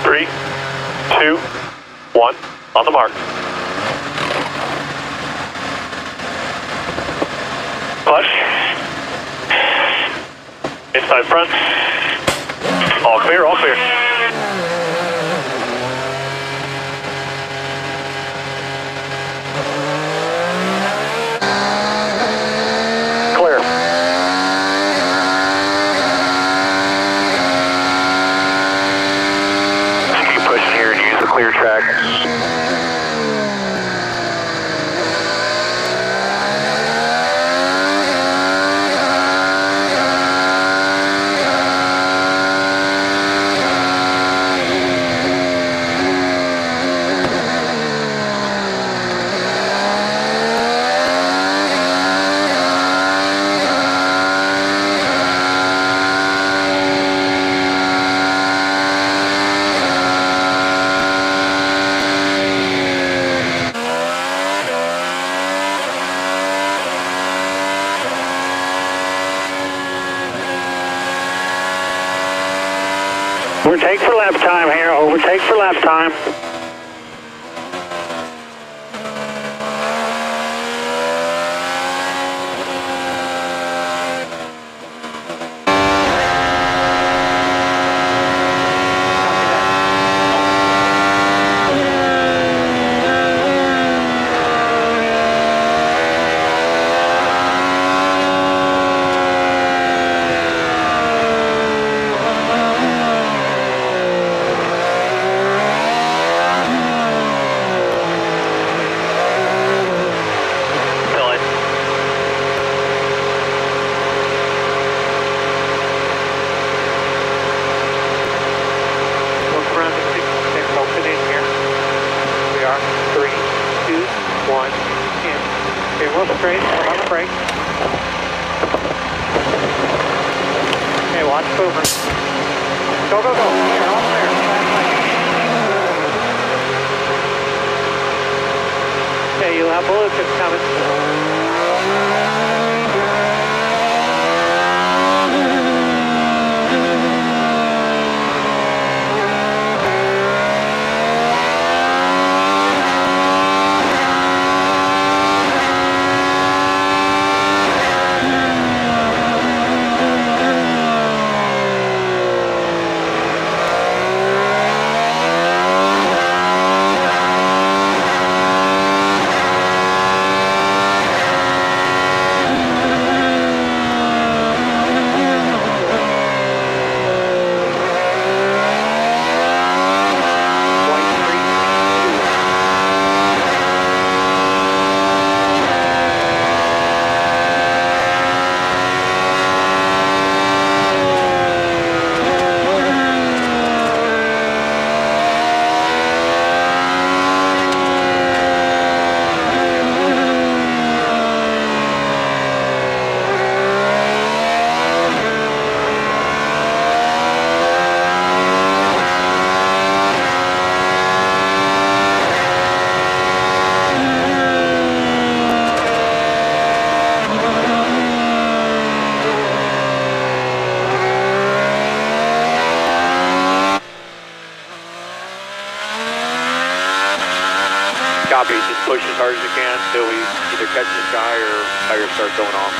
Three, 2, 1, on the mark. Clutch. Inside front. All clear, all clear. Clear track. Overtake for lap time here, overtake for lap time. Straight, we're on the brake. Okay, watch Boomer. Go, go, go. Clear, all clear. Okay, you'll have Lucas coming. push as hard as you can until we either catch the sky or tires start going off.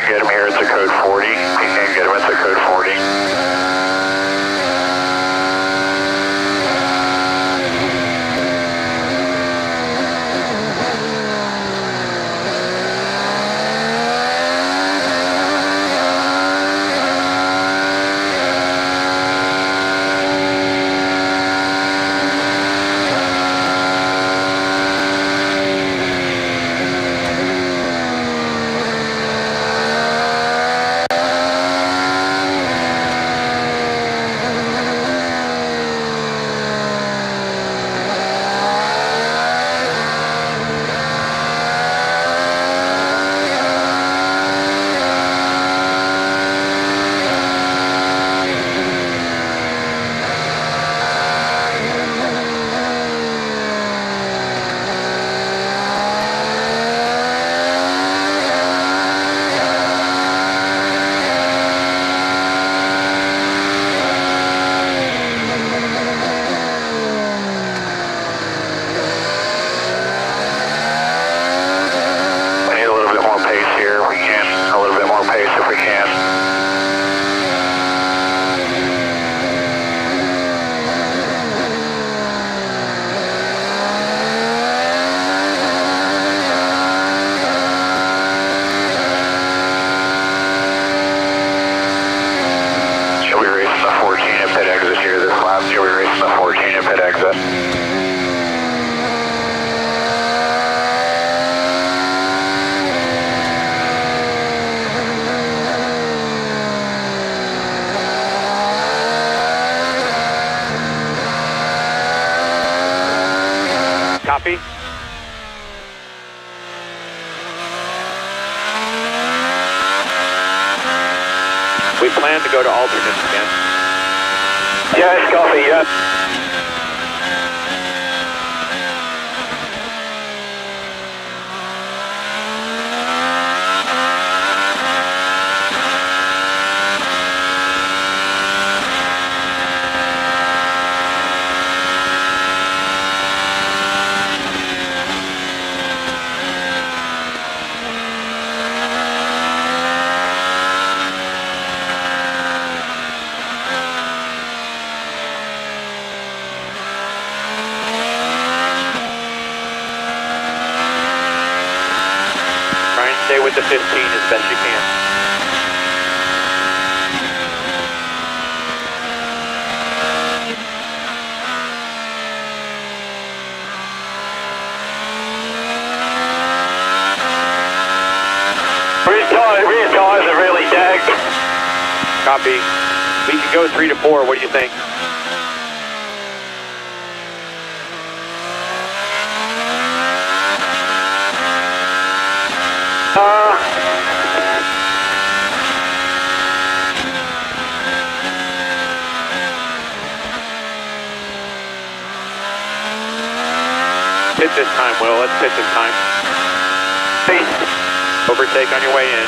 Get him here, it's a code 40. You can't get him, it's a code 40. Copy. We plan to go to alternates again. Yes, copy, yep. Stay with the 15 as best you can. Rear tires are really dagged. Copy. We can go 3 to 4. What do you think? Pit this time, Will. Let's pit this time. Overtake on your way in.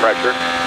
pressure.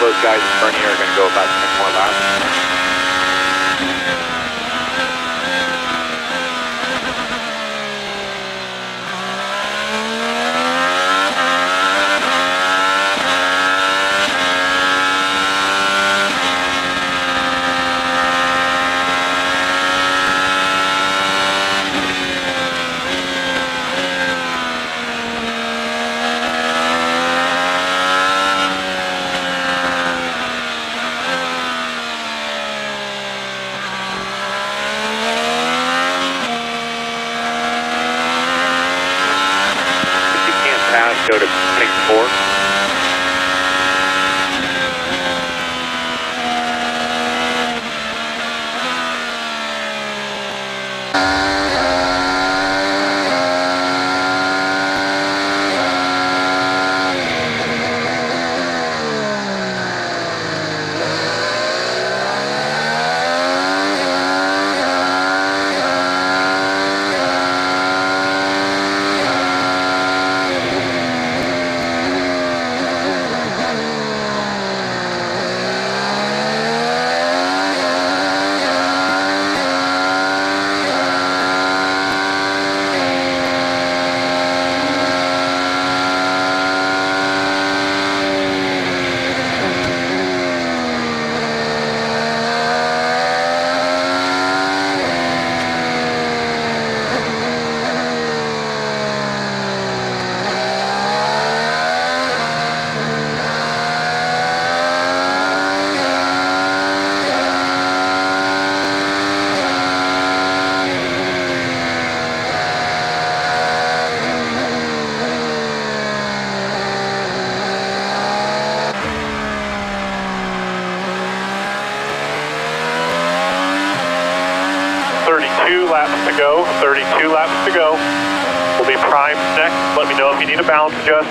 those guys in front of you are going to go about 10 more laps. Go to pick 4. Laps to go, 32 laps to go. We'll be primed next. Let me know if you need a balance adjust.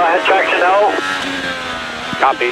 Head traction out. Copy.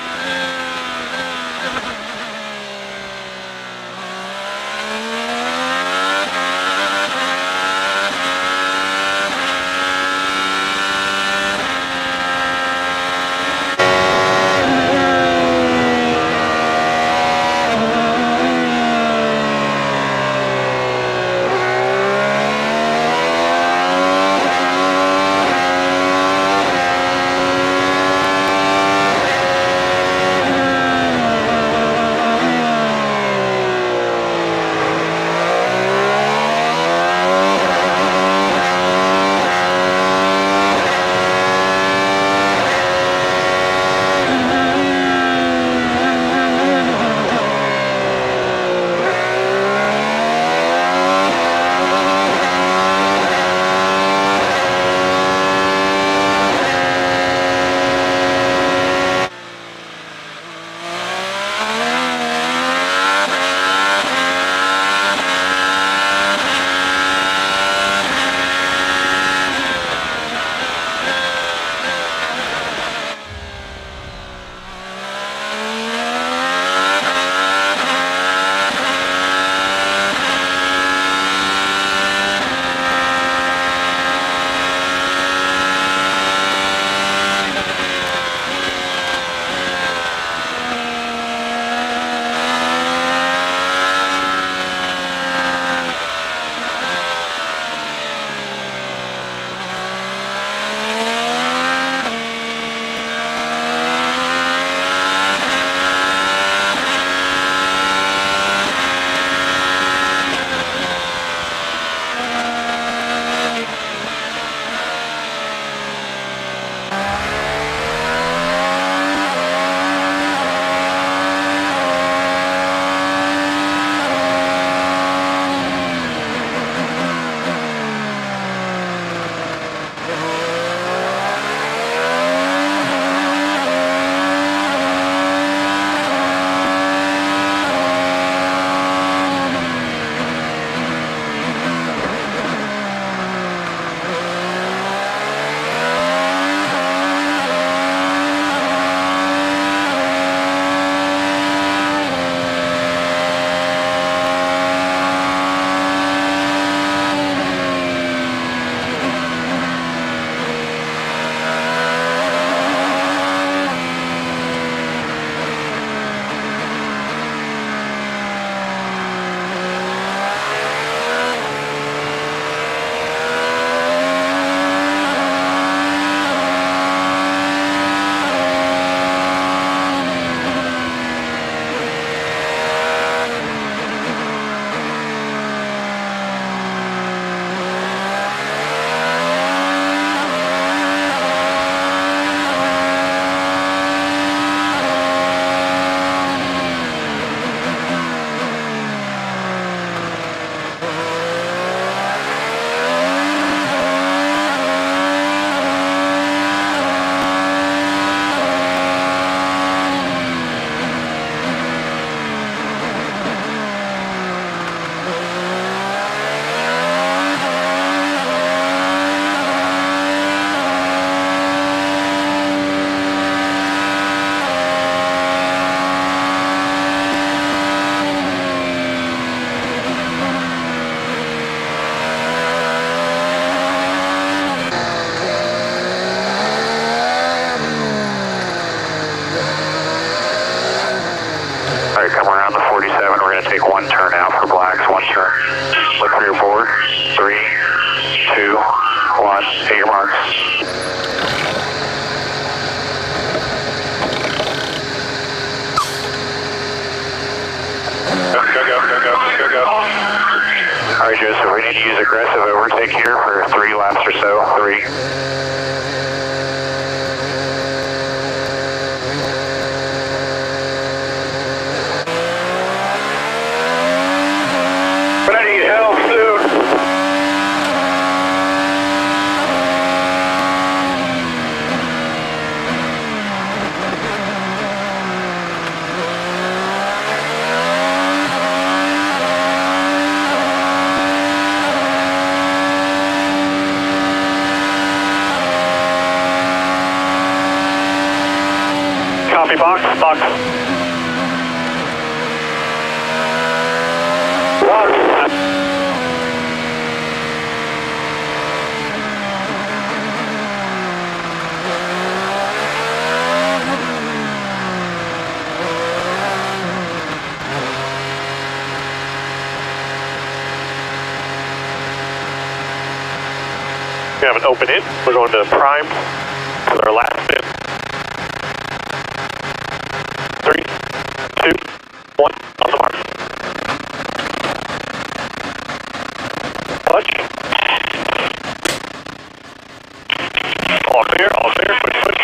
right, come around the 47. We're going to take one turn out for blacks, one turn. Look for your board. 3, 2, 1. Hit your marks. Go. All right, Joseph, we need to use aggressive overtake here for 3 laps or so. 3. But I need help soon. Copy, box. We have an open in. We're going to prime for our last spin. 3, 2, 1, on the mark. Clutch. All clear, push.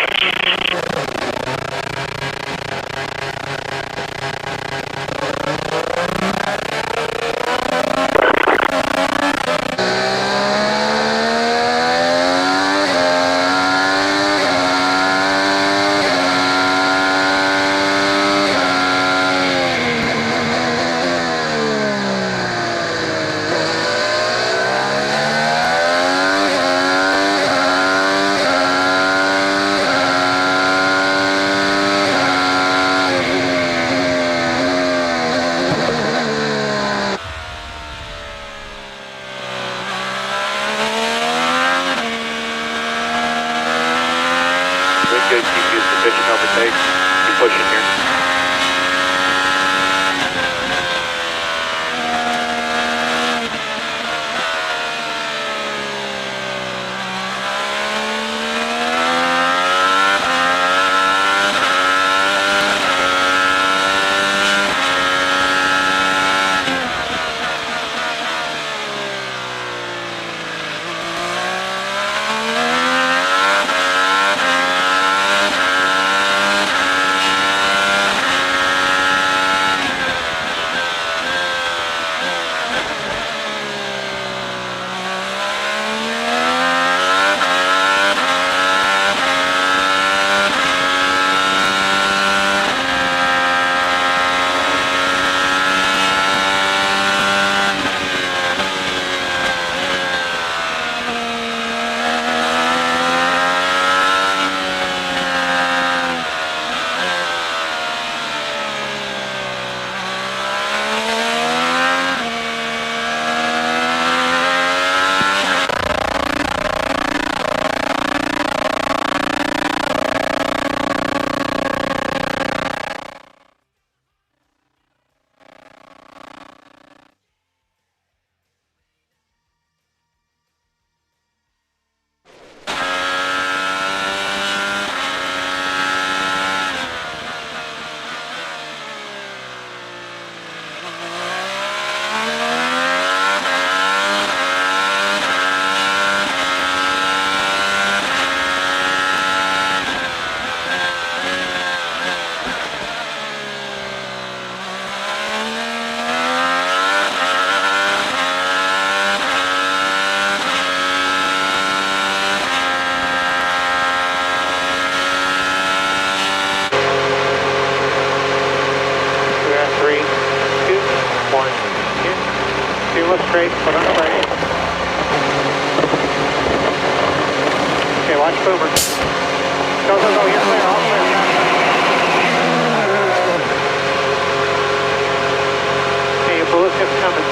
Good, keep using sufficient overtake. Keep pushing here. Straight, put on the brake. Okay, watch boomer. Go, you're clear, all clear. Okay, your bullet tip's coming.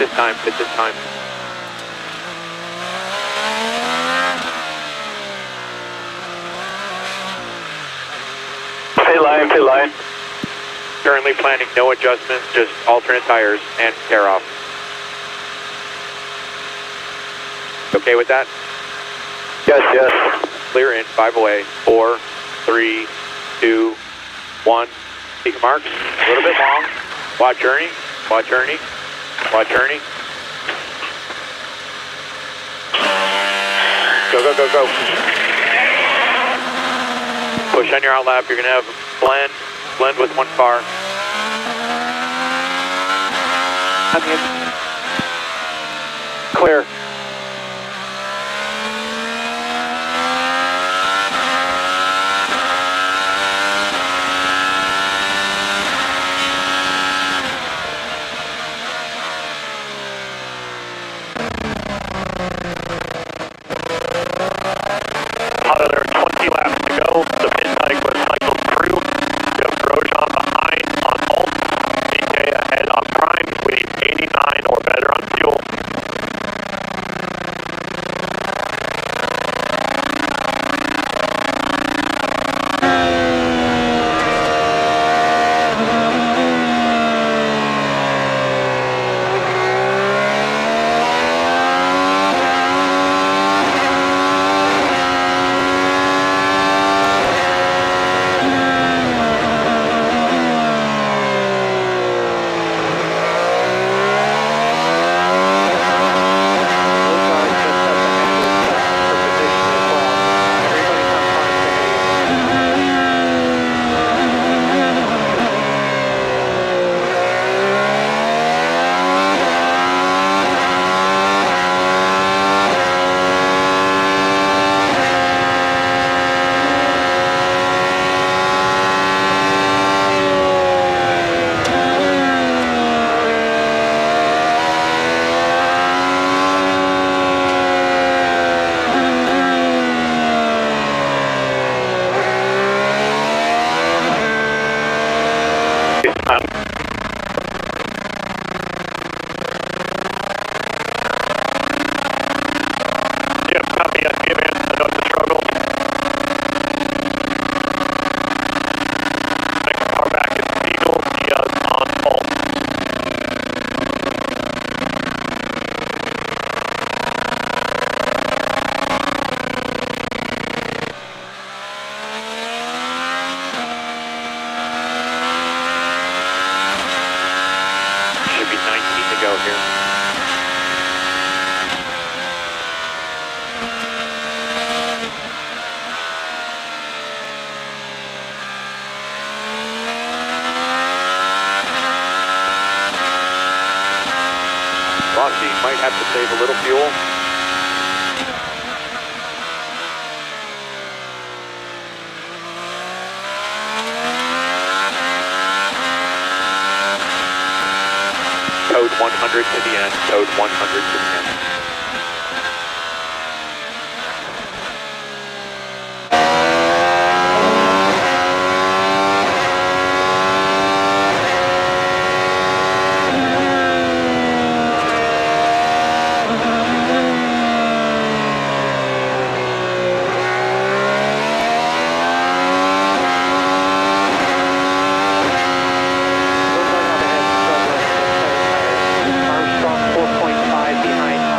this time, pit this time. Pit line. Currently planning no adjustments, just alternate tires and tear off. Okay with that? Yes, yes. Clear in, 5 away. 4, 3, 2, 1. Take your marks. A little bit long. Watch Ernie. Watch Ernie. Watch Ernie. Go, go, go, go. Push on your out lap. You're going to have blend with one car. Clear. Pato, there are 20 laps to go. The pit cycle was cycled through. We have Grosjean behind on Bolt. DK ahead on Prime. We need 89 or better on fuel. Might have to save a little fuel. Code 100 to the end, code 100 to the end. Armstrong 4.5 behind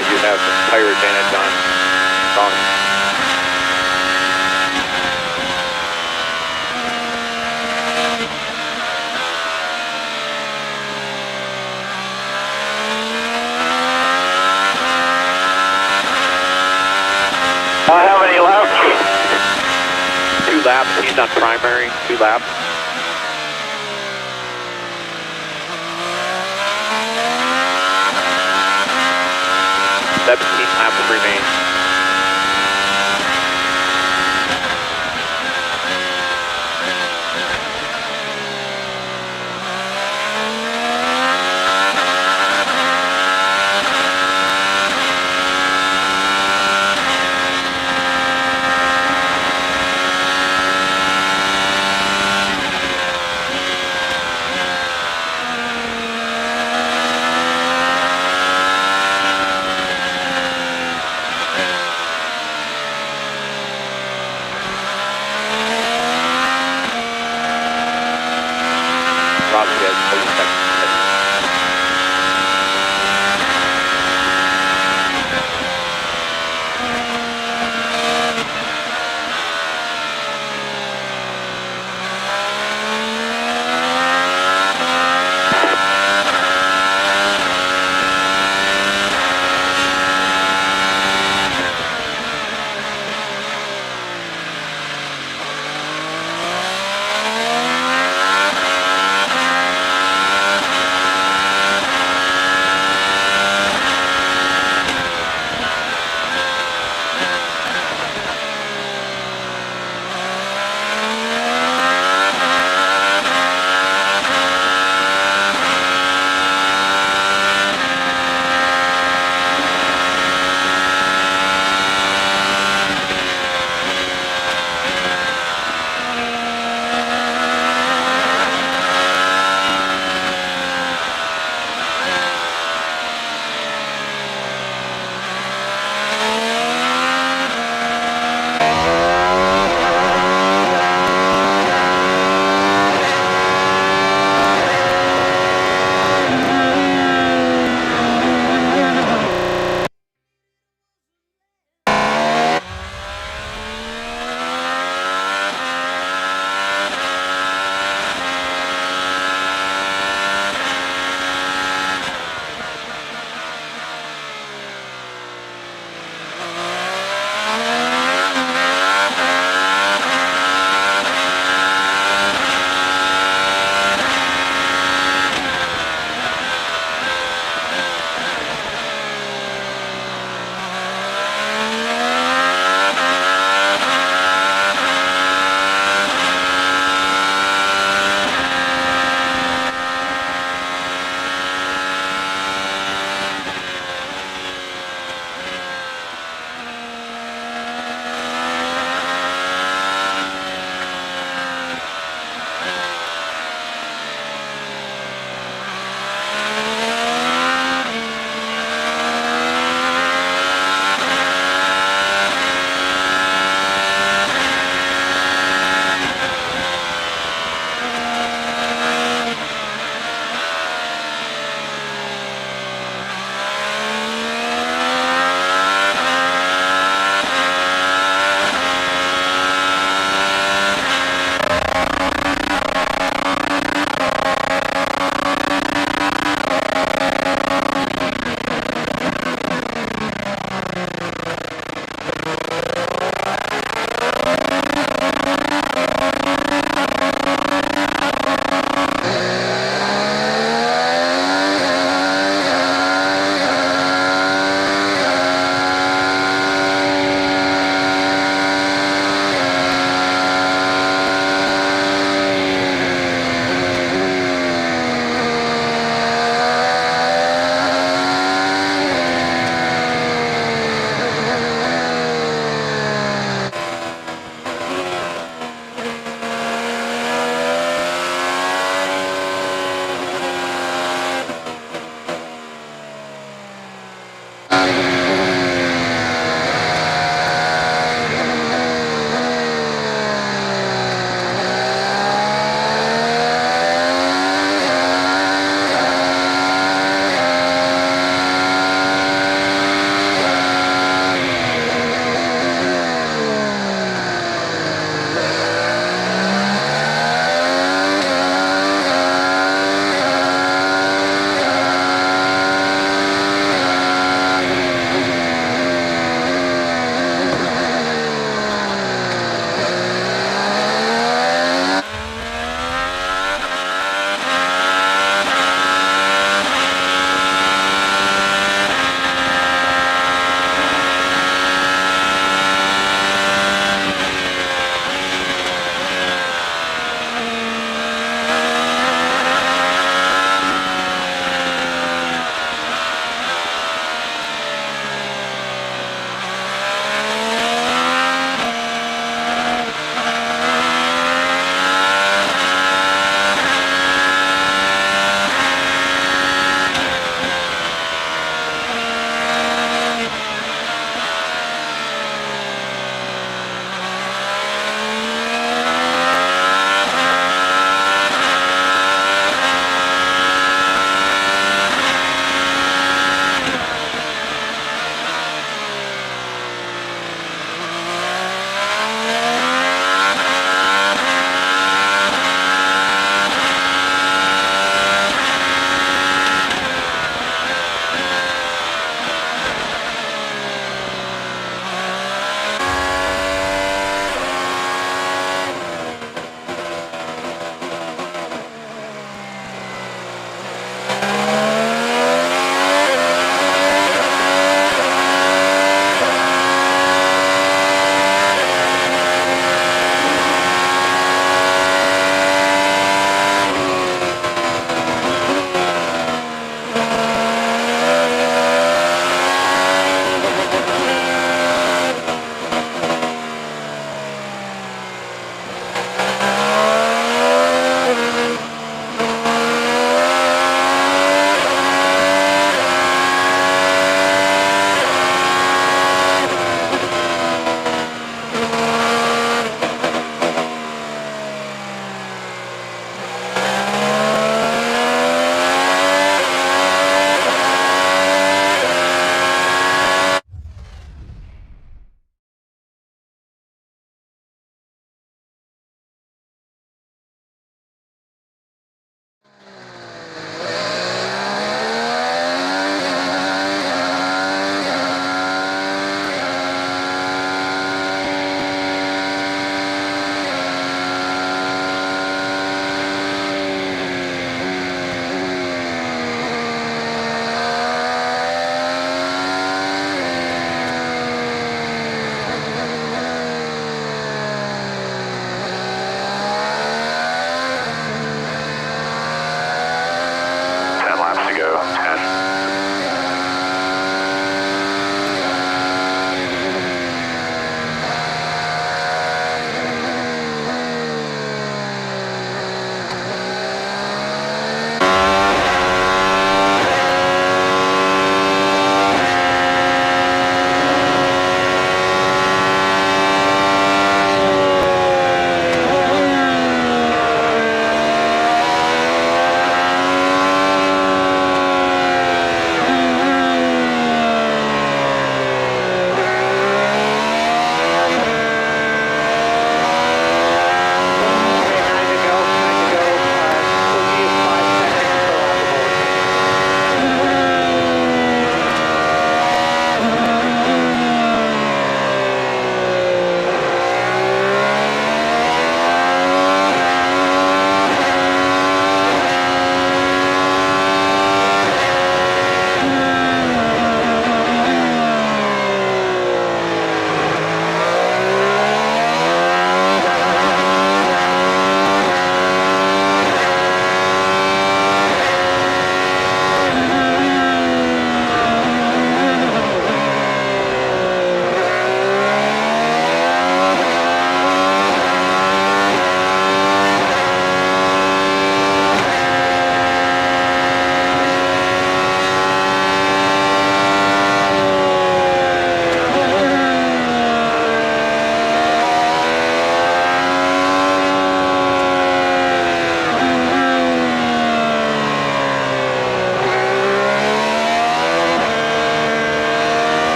now you have the tire advantage on Dawson. How many laps? 2 laps. He's on primary. 2 laps. Laps remain.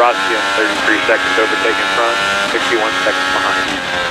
Rossi on 33 seconds overtaking front, 61 seconds behind.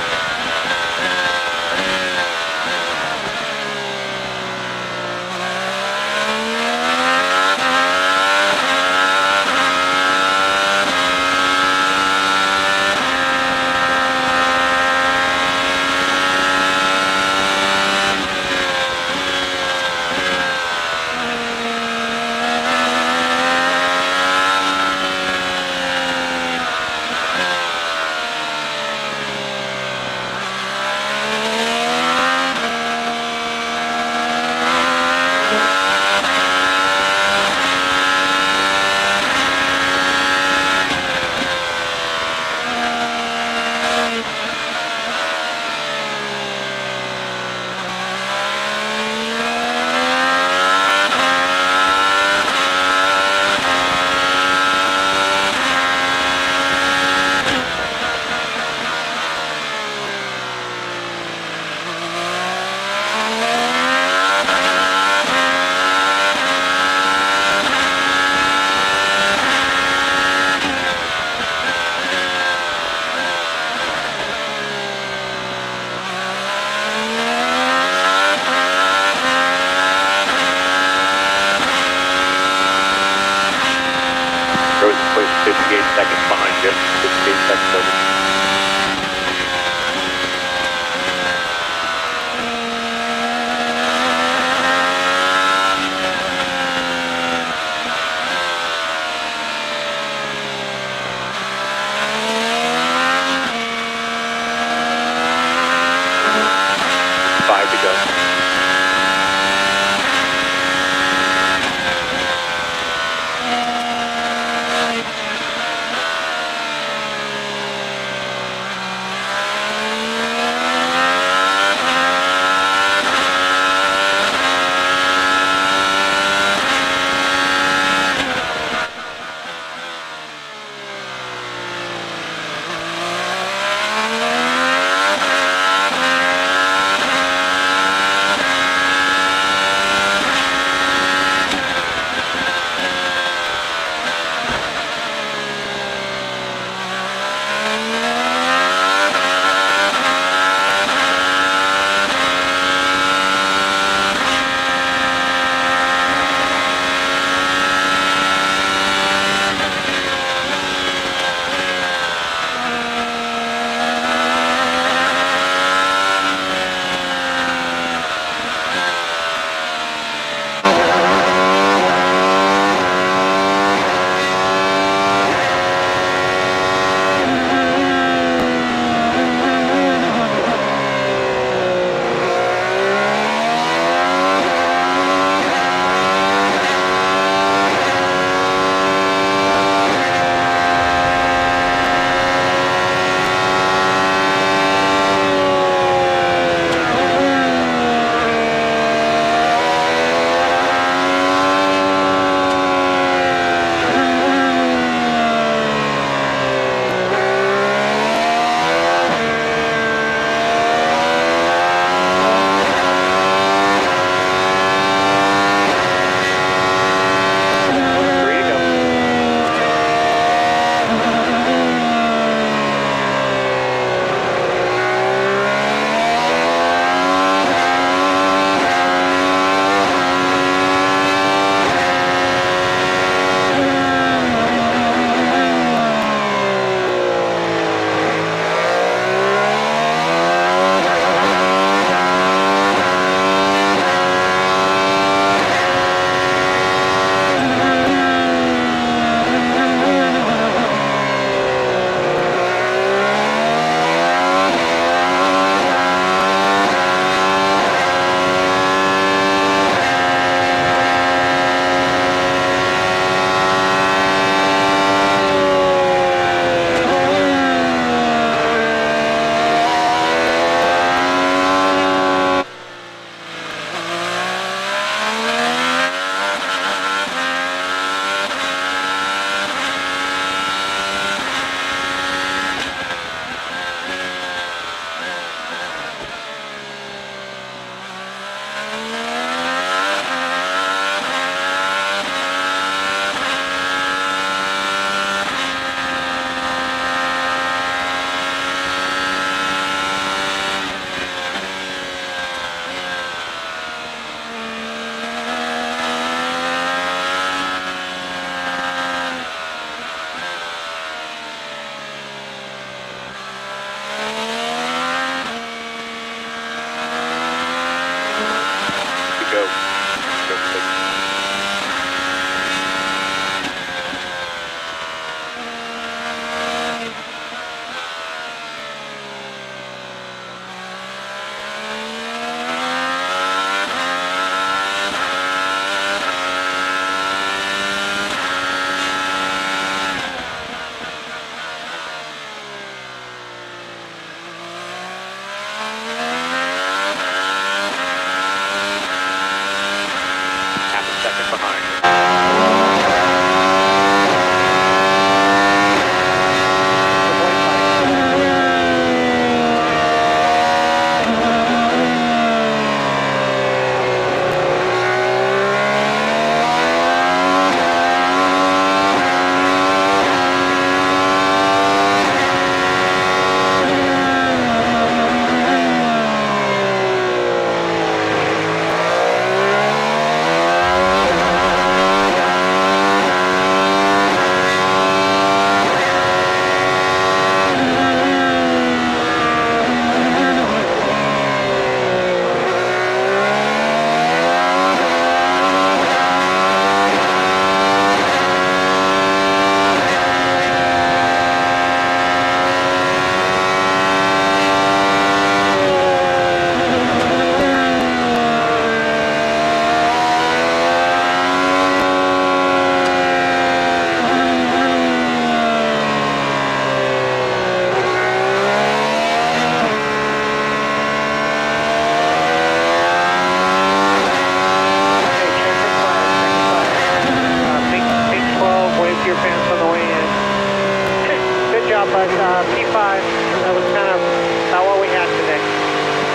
but P5, that was kind of about what we had today.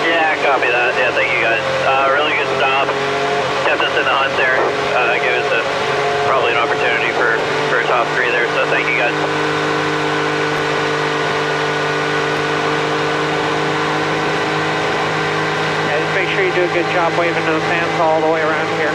Yeah, copy that. Yeah, thank you guys. Really good stop. Kept us in the hunt there. Gave us probably an opportunity for a top 3 there, so thank you guys. Yeah, just make sure you do a good job waving those hands all the way around here.